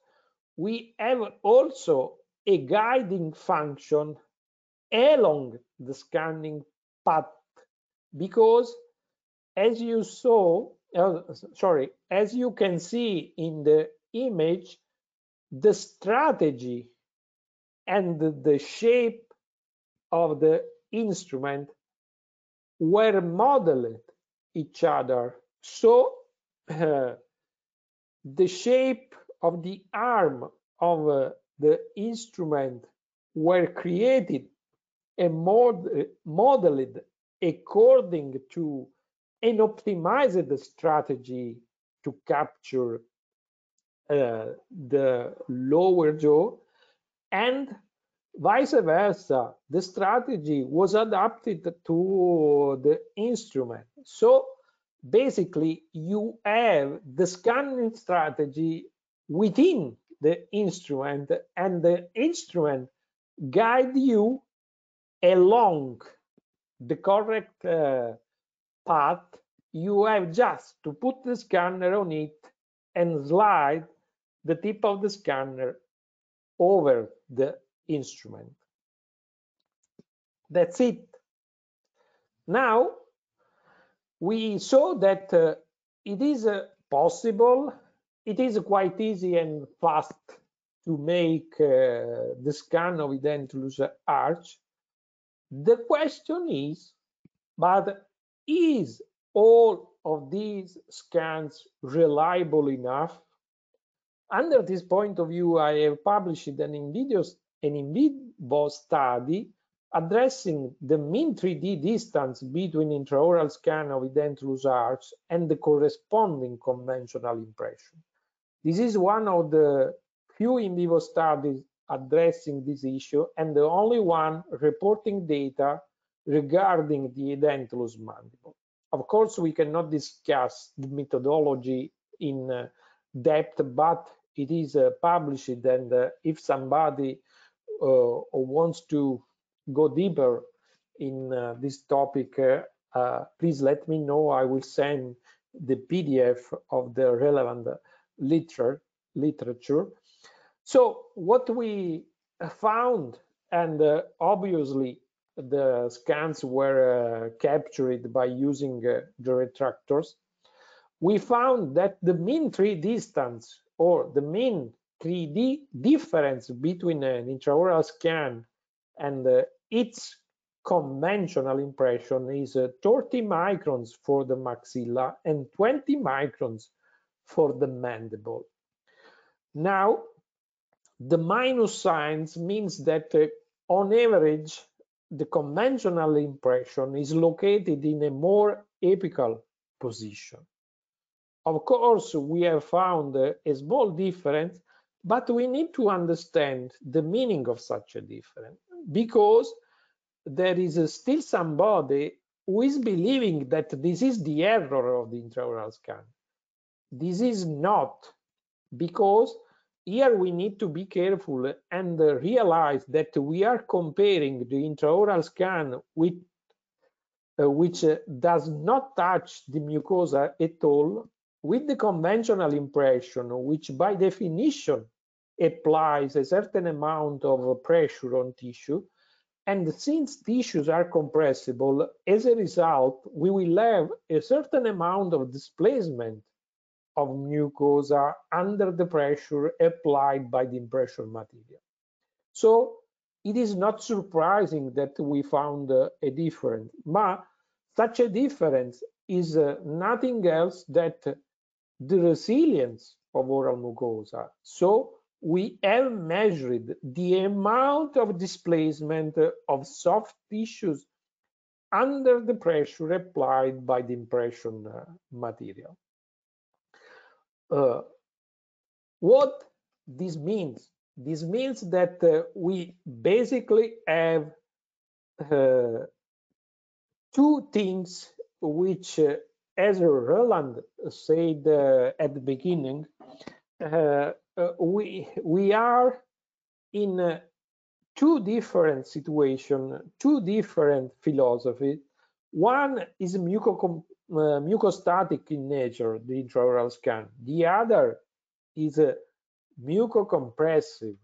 we have also a guiding function along the scanning path, because as you can see in the image, the strategy and the shape of the instrument were modeled each other. So the shape of the arm of the instrument were created and modeled according to an optimized strategy to capture the lower jaw, and vice versa, the strategy was adapted to the instrument. So basically you have the scanning strategy within the instrument, and the instrument guide you along the correct path. You have just to put the scanner on it and slide the tip of the scanner over the instrument. That's it. Now we saw that it is possible, it is quite easy and fast to make the scan of edentulous arch. The question is, but is all of these scans reliable enough? Under this point of view, I have published an in vivo study addressing the mean 3D distance between intraoral scan of edentulous arch and the corresponding conventional impression. This is one of the few in vivo studies addressing this issue, and the only one reporting data regarding the edentulous mandible. Of course, we cannot discuss the methodology in depth, but it is published, and if somebody wants to go deeper in this topic, please let me know. I will send the PDF of the relevant literature. So what we found, and obviously the scans were captured by using the retractors, we found that the mean 3D distance, or the mean 3D difference between an intraoral scan and its conventional impression is 30 microns for the maxilla and 20 microns for the mandible. Now, the minus signs means that on average, the conventional impression is located in a more apical position. Of course, we have found a small difference, but we need to understand the meaning of such a difference, because there is still somebody who is believing that this is the error of the intraoral scan. This is not, because here we need to be careful and realize that we are comparing the intraoral scan with which does not touch the mucosa at all, with the conventional impression, which by definition applies a certain amount of pressure on tissue. And since tissues are compressible, as a result, we will have a certain amount of displacement of mucosa under the pressure applied by the impression material. So it is not surprising that we found a difference, but such a difference is nothing else that the resilience of oral mucosa. So we have measured the amount of displacement of soft tissues under the pressure applied by the impression material. What this means? This means that we basically have two things which, as Roland said at the beginning, we are in two different situations, two different philosophies. One is mucostatic in nature, the intraoral scan. The other is mucocompressive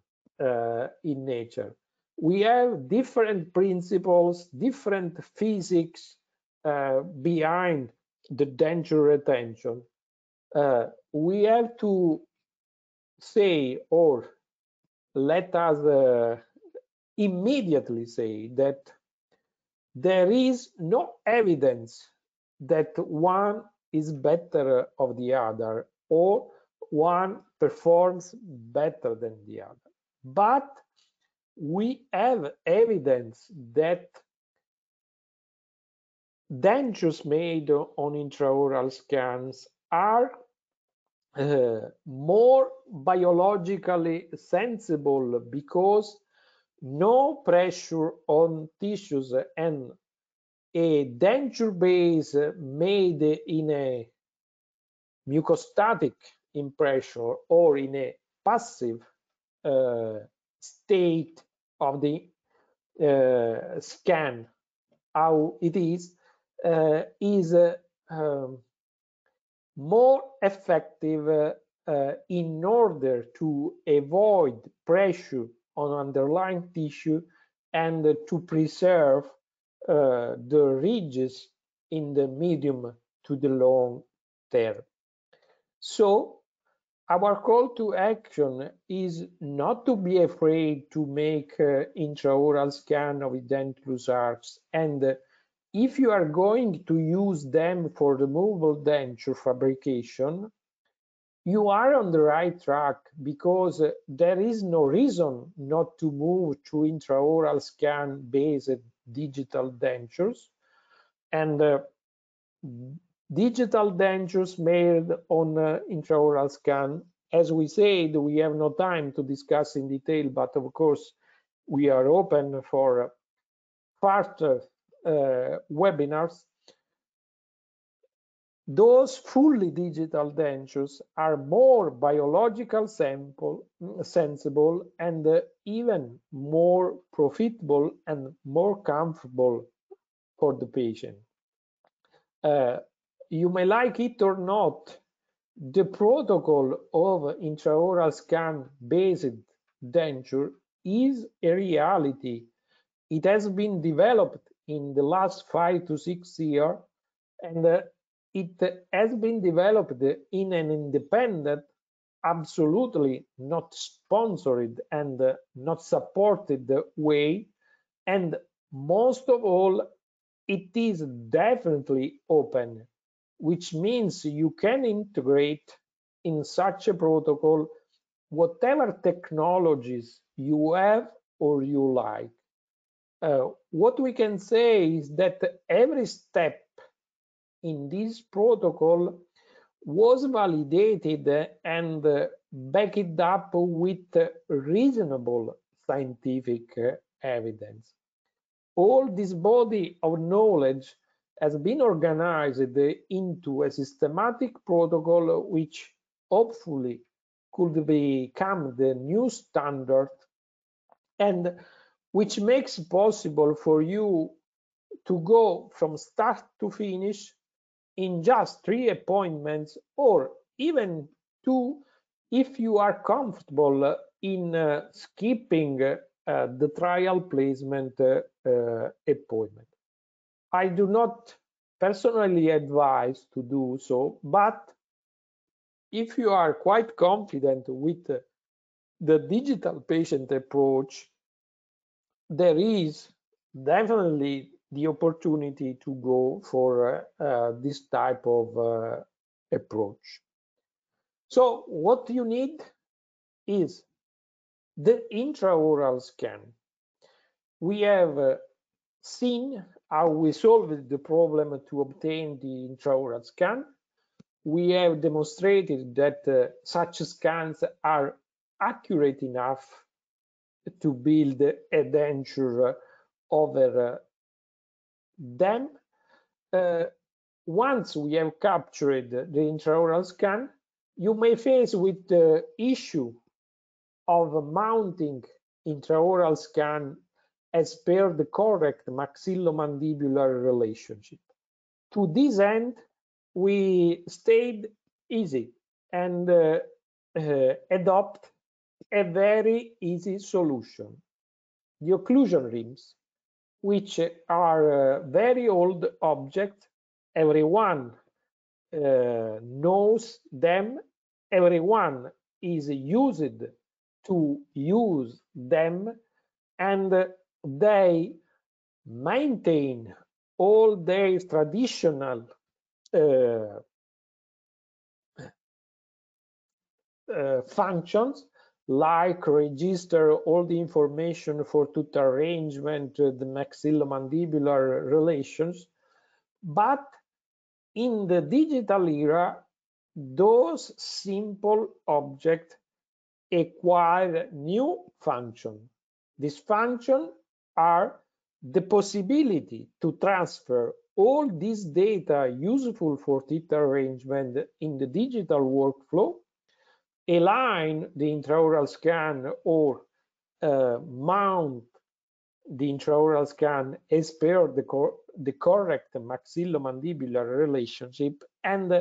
in nature. We have different principles, different physics behind the denture retention. We have to say, or let us immediately say, that there is no evidence that one is better of the other or one performs better than the other. But we have evidence that dentures made on intraoral scans are more biologically sensible because no pressure on tissues, and a denture base made in a mucostatic impression or in a passive state of the scan, how it is more effective in order to avoid pressure on underlying tissue and to preserve the ridges in the medium to the long term. So our call to action is not to be afraid to make intraoral scan of edentulous arcs, and if you are going to use them for removable denture fabrication, you are on the right track, because there is no reason not to move to intraoral scan based digital dentures. And digital dentures made on intraoral scan, as we said, we have no time to discuss in detail, but of course we are open for further webinars. Those fully digital dentures are more biological sensible and even more profitable and more comfortable for the patient. You may like it or not, the protocol of intraoral scan based denture is a reality. It has been developed in the last 5 to 6 years, and it has been developed in an independent, absolutely not sponsored and not supported way, and most of all, it is definitely open, which means you can integrate in such a protocol whatever technologies you have or you like. What we can say is that every step in this protocol was validated and backed up with reasonable scientific evidence. All this body of knowledge has been organized into a systematic protocol which hopefully could become the new standard, and which makes it possible for you to go from start to finish in just 3 appointments, or even 2 if you are comfortable in skipping the trial placement appointment. I do not personally advise to do so, but if you are quite confident with the digital patient approach, there is definitely the opportunity to go for this type of approach. So what you need is the intraoral scan. We have seen how we solved the problem to obtain the intraoral scan. We have demonstrated that such scans are accurate enough to build a denture over them. Once we have captured the intraoral scan, you may face with the issue of mounting intraoral scan as per the correct maxillomandibular relationship. To this end, we stayed easy and adopt a very easy solution. The occlusion rims, which are very old objects, everyone knows them, everyone is used to use them, and they maintain all their traditional functions, like register all the information for tooth arrangement, the maxillomandibular relations. But in the digital era, those simple objects acquire new function. These functions are the possibility to transfer all this data useful for teeth arrangement in the digital workflow, align the intraoral scan or mount the intraoral scan as per the correct maxillomandibular relationship, and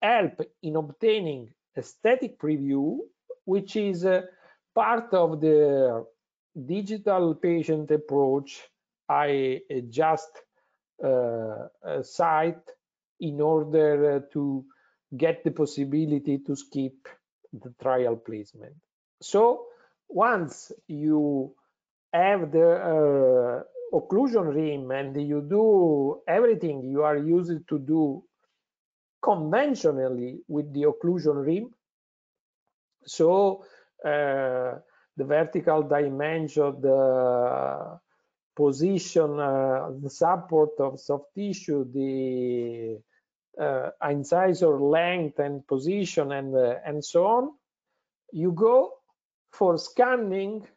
help in obtaining a static preview, which is part of the digital patient approach I just cite in order to get the possibility to skip the trial placement. So once you have the occlusion rim and you do everything you are used to do conventionally with the occlusion rim, so the vertical dimension, the position, the support of soft tissue, the incisor length and position, and so on, you go for scanning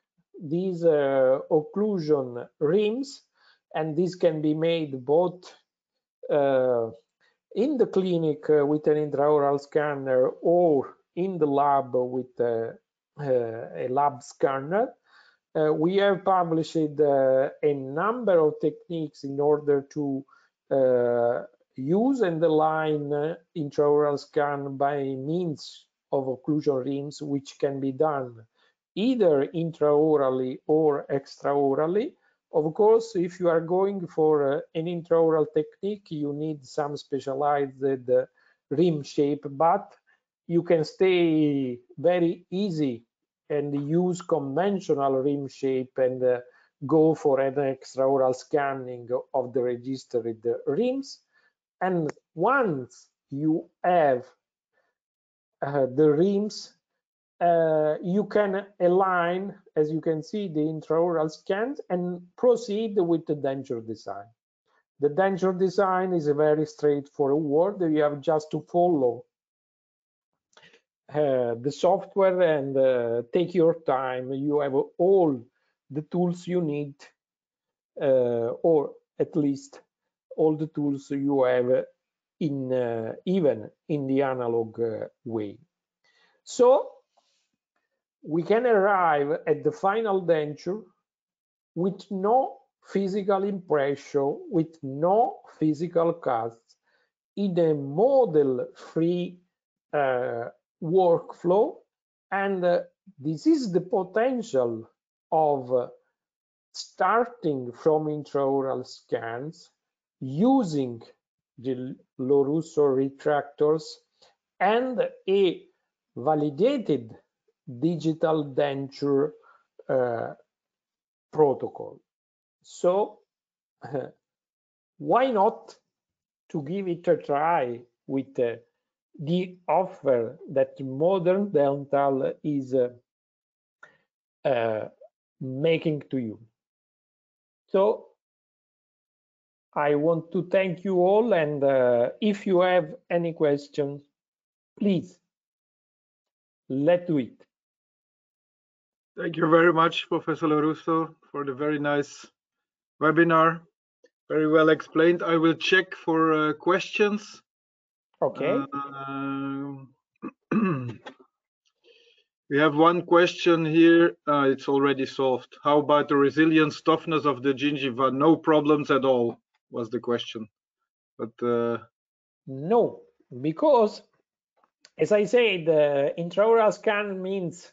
these occlusion rims, and this can be made both in the clinic with an intraoral scanner or in the lab with a lab scanner. We have published a number of techniques in order to use and align intraoral scan by means of occlusion rims, which can be done either intraorally or extraorally. Of course, if you are going for an intraoral technique, you need some specialized rim shape, but you can stay very easy and use conventional rim shape and go for an extraoral scanning of the registered rims. And once you have the rims, you can align, as you can see, the intraoral scans and proceed with the denture design. The denture design is very straightforward. You have just to follow the software and take your time. You have all the tools you need, or at least all the tools you have in even in the analog way. So we can arrive at the final denture with no physical impression, with no physical casts, in a model-free workflow. And this is the potential of starting from intraoral scans, using the Russo retractors and a validated digital denture protocol. So why not to give it a try with the offer that modern dental is making to you. So I want to thank you all, and if you have any questions, please, let's do it. Thank you very much, Professor Russo, for the very nice webinar. Very well explained. I will check for questions. Okay. We have one question here. It's already solved. How about the resilience toughness of the gingiva? No problems at all, was the question. But no, because as I said, intraoral scan means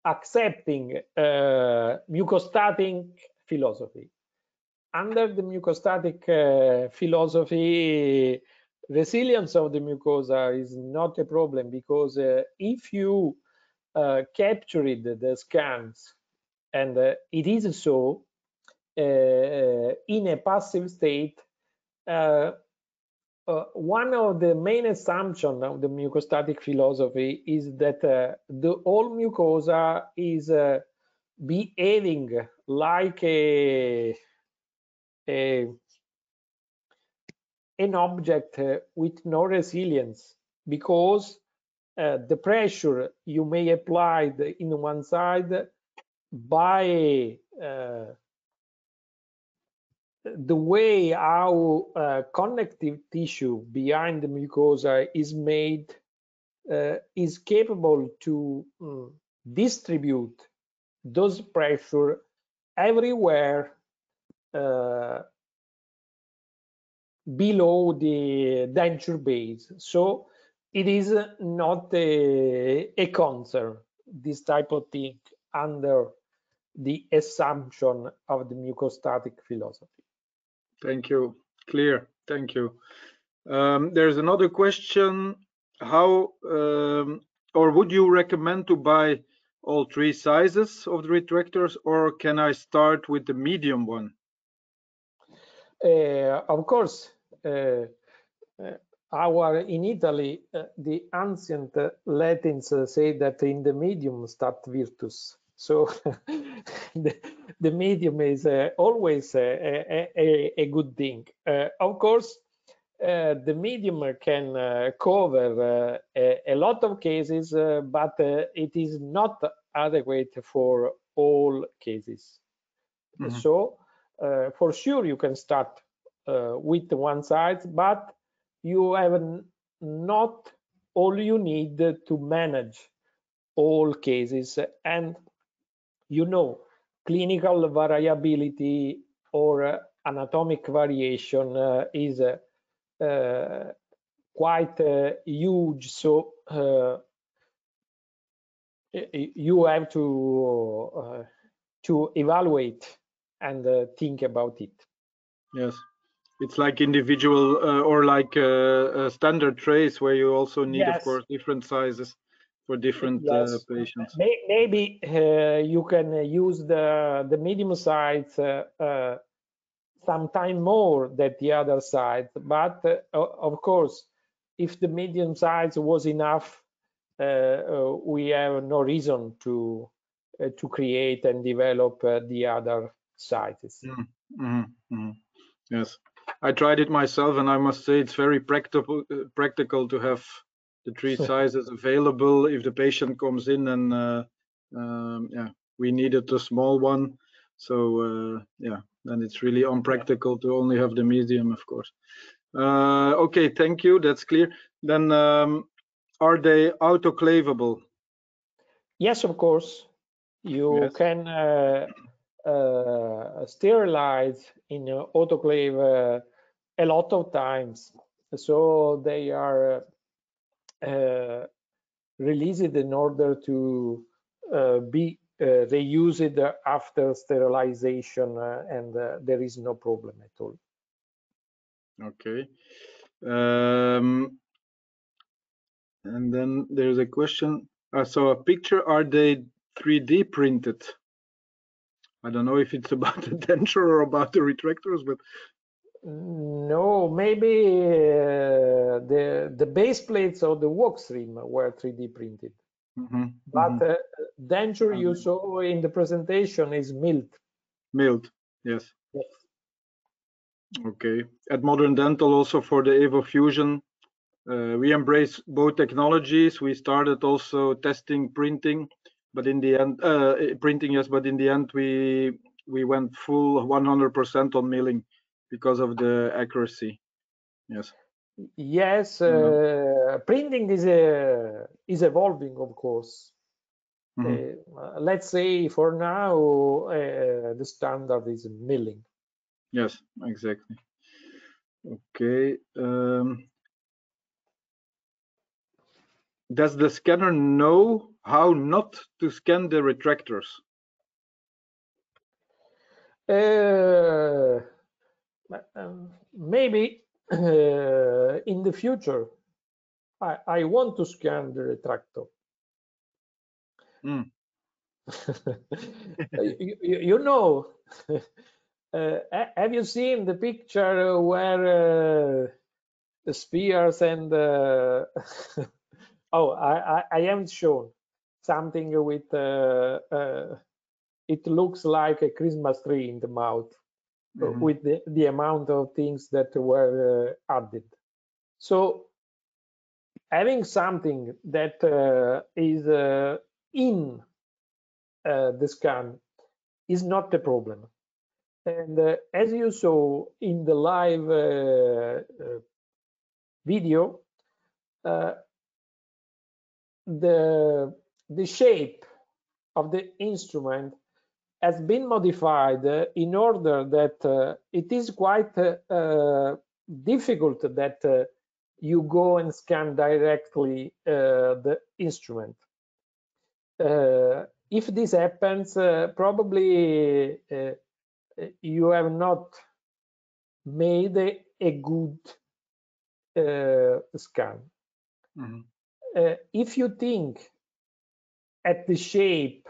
accepting mucostatic philosophy. Under the mucostatic philosophy, resilience of the mucosa is not a problem, because if you captured the scans, and it is so, in a passive state, one of the main assumptions of the mucostatic philosophy is that the whole mucosa is behaving like an object with no resilience, because the pressure you may apply in one side by the way how connective tissue behind the mucosa is made is capable to distribute those pressure everywhere below the denture base. So it is not a concern, this type of thing, under the assumption of the mucostatic philosophy. thank you. Clear. Thank you. There's another question. How or would you recommend to buy all three sizes of the retractors, or can I start with the medium one? Of course, in Italy, the ancient Latins say that in the medium stat virtus. So the medium is always a good thing. Of course, the medium can cover a lot of cases, but it is not adequate for all cases. Mm-hmm. So for sure you can start with one size, but you have not all you need to manage all cases. And you know, clinical variability or anatomic variation is quite huge, so you have to evaluate and think about it. Yes, it's like individual or like a standard trace, where you also need, yes, of course, different sizes for different, yes, patients. Maybe you can use the medium size sometime more than the other side, but of course, if the medium size was enough, we have no reason to create and develop the other sizes. Yes, I tried it myself, and I must say it's very practical to have the three sizes available if the patient comes in and yeah, we needed a small one. So yeah, then it's really unpractical to only have the medium, of course. Okay, thank you. That's clear. Then are they autoclavable? Yes, of course. You, yes, can sterilize in autoclave a lot of times. So they are released in order to be reused after sterilization, and there is no problem at all. Okay. And then there's a question. I saw a picture. Are they 3D printed? I don't know if it's about the denture or about the retractors, but No, maybe the base plates of the workstream were 3D printed. But denture you saw in the presentation is milled. Milled, yes. Yes. Okay. At Modern Dental, also for the EVO Fusion, we embrace both technologies. We started also testing printing, but in the end, printing, yes, but in the end, we went full 100% on milling because of the accuracy. Yes. Yes, printing is evolving, of course. Let's say for now, the standard is milling. Yes, exactly. Okay. Does the scanner know how not to scan the retractors? Maybe in the future, I want to scan the retractor. You know, have you seen the picture where the spheres and oh, I haven't shown something with it looks like a Christmas tree in the mouth with the amount of things that were added. So having something that is in the scan is not a problem. And as you saw in the live video, the shape of the instrument has been modified in order that it is quite difficult that you go and scan directly the instrument. If this happens, probably you have not made a good scan. If you think at the shape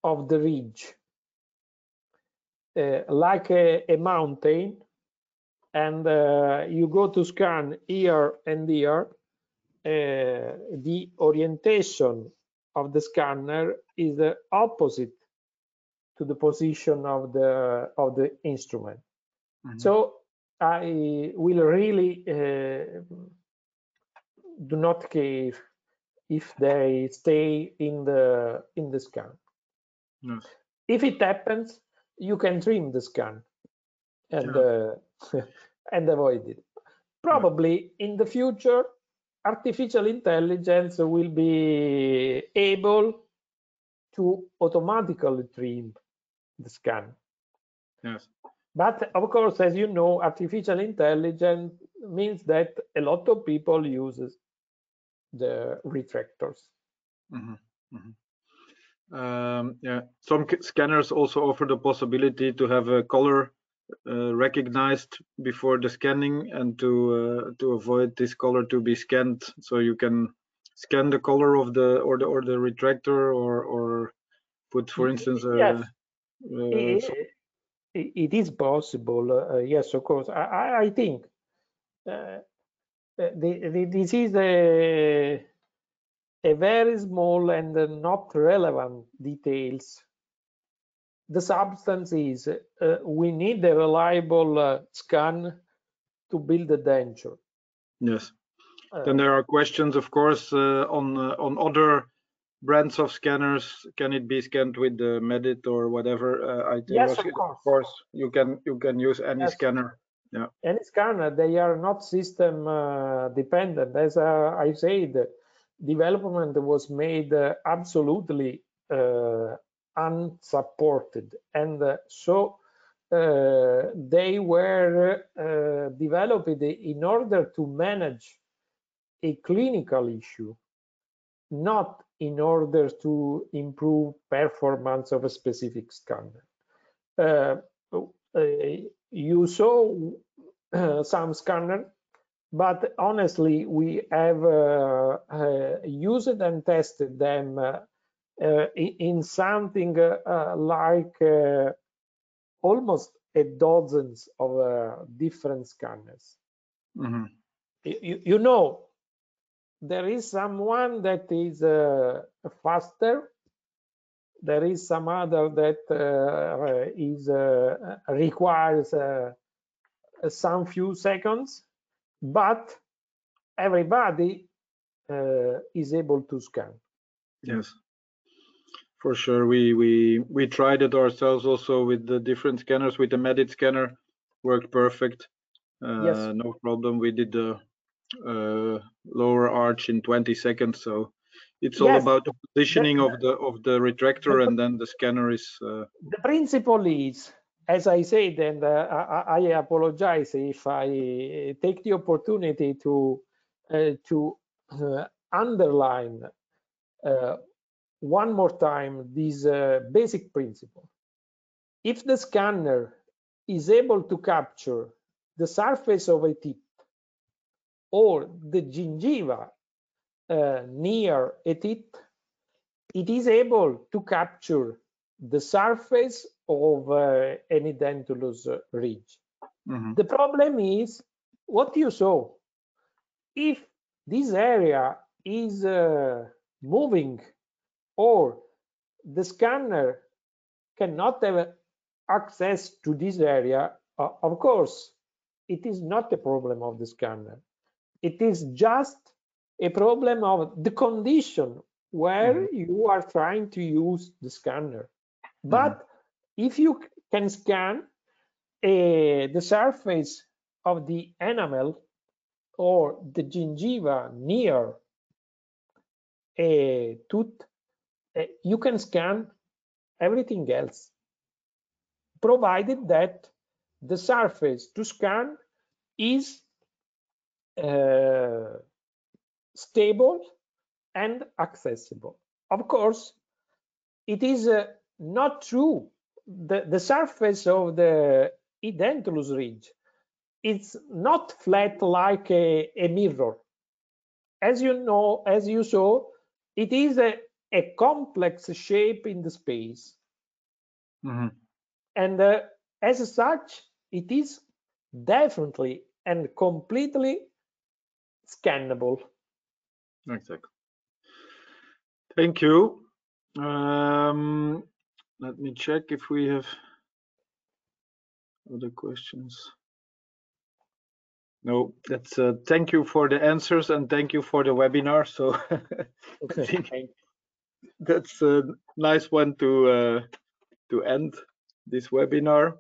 of the ridge, like a mountain, and you go to scan here and here, the orientation of the scanner is the opposite to the position of the instrument. So I will really do not care if they stay in the scan. Yes. If it happens, you can trim the scan and and avoid it. Probably in the future, artificial intelligence will be able to automatically trim the scan. Yes. But of course, as you know, artificial intelligence means that a lot of people use the retractors. Yeah, some scanners also offer the possibility to have a color recognized before the scanning, and to avoid this color to be scanned, so you can scan the color of the retractor, or put, for instance, yes, it is possible. Yes, of course. I think this is a very small and not relevant details. The substance is we need a reliable scan to build a denture. Yes. Then there are questions, of course, on other brands of scanners. Can it be scanned with the Medit or whatever? Yes, of course. You can use any scanner. Yeah. Any scanner. They are not system dependent. As I said, development was made absolutely unsupported, and so they were developed in order to manage a clinical issue, not in order to improve performance of a specific scanner. You saw some scanner, but honestly, we have used and tested them in something like almost dozens of different scanners. Mm-hmm. You know, there is someone that is faster. There is some other that requires some few seconds, but everybody is able to scan. Yes, for sure. We tried it ourselves also with the different scanners. With the Medit scanner, worked perfect. Yes. No problem. We did the lower arch in 20 seconds. So it's all Yes, about the positioning of the retractor, and then the scanner is. The principle is, as I said, and I apologize if I take the opportunity to underline one more time this basic principle. If the scanner is able to capture the surface of a tip or the gingiva near a tip, it is able to capture the surface of an edentulous ridge. Mm-hmm. The problem is what you saw. If this area is moving or the scanner cannot have access to this area, of course, it is not a problem of the scanner. It is just a problem of the condition where you are trying to use the scanner. But if you can scan the surface of the enamel or the gingiva near a tooth, you can scan everything else, provided that the surface to scan is stable and accessible. Of course, it is not true. The surface of the edentulous ridge, it's not flat like a mirror. As you know, as you saw, it is a complex shape in the space. And as such, it is definitely and completely scannable. Exactly. Thank you. Let me check if we have other questions. No, that's thank you for the answers and thank you for the webinar. So I think that's a nice one to end this webinar.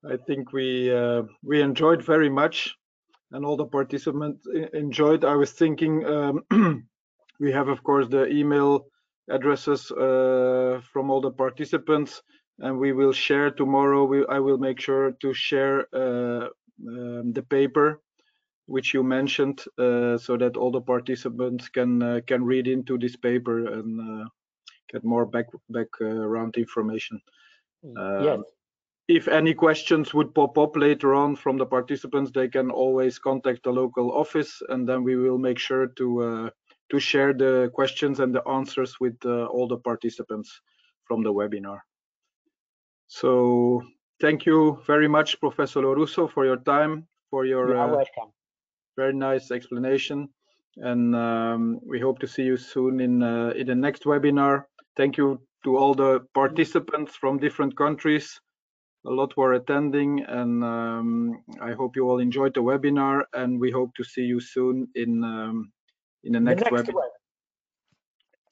I think we enjoyed very much, and all the participants enjoyed. I was thinking we have, of course, the email addresses from all the participants, and we will share tomorrow. I will make sure to share the paper which you mentioned, so that all the participants can read into this paper and get more background information. Yes. If any questions would pop up later on from the participants, they can always contact the local office, and then we will make sure to share the questions and the answers with all the participants from the webinar. So thank you very much, Professor Russo, for your time, for your welcome. Very nice explanation, and we hope to see you soon in the next webinar. Thank you to all the participants from different countries. A lot were attending, and I hope you all enjoyed the webinar, and we hope to see you soon in the next webinar.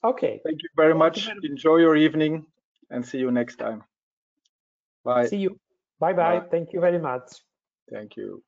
Okay. Thank you very much. Enjoy your evening, and see you next time. Bye. See you. Bye-bye. Thank you very much. Thank you.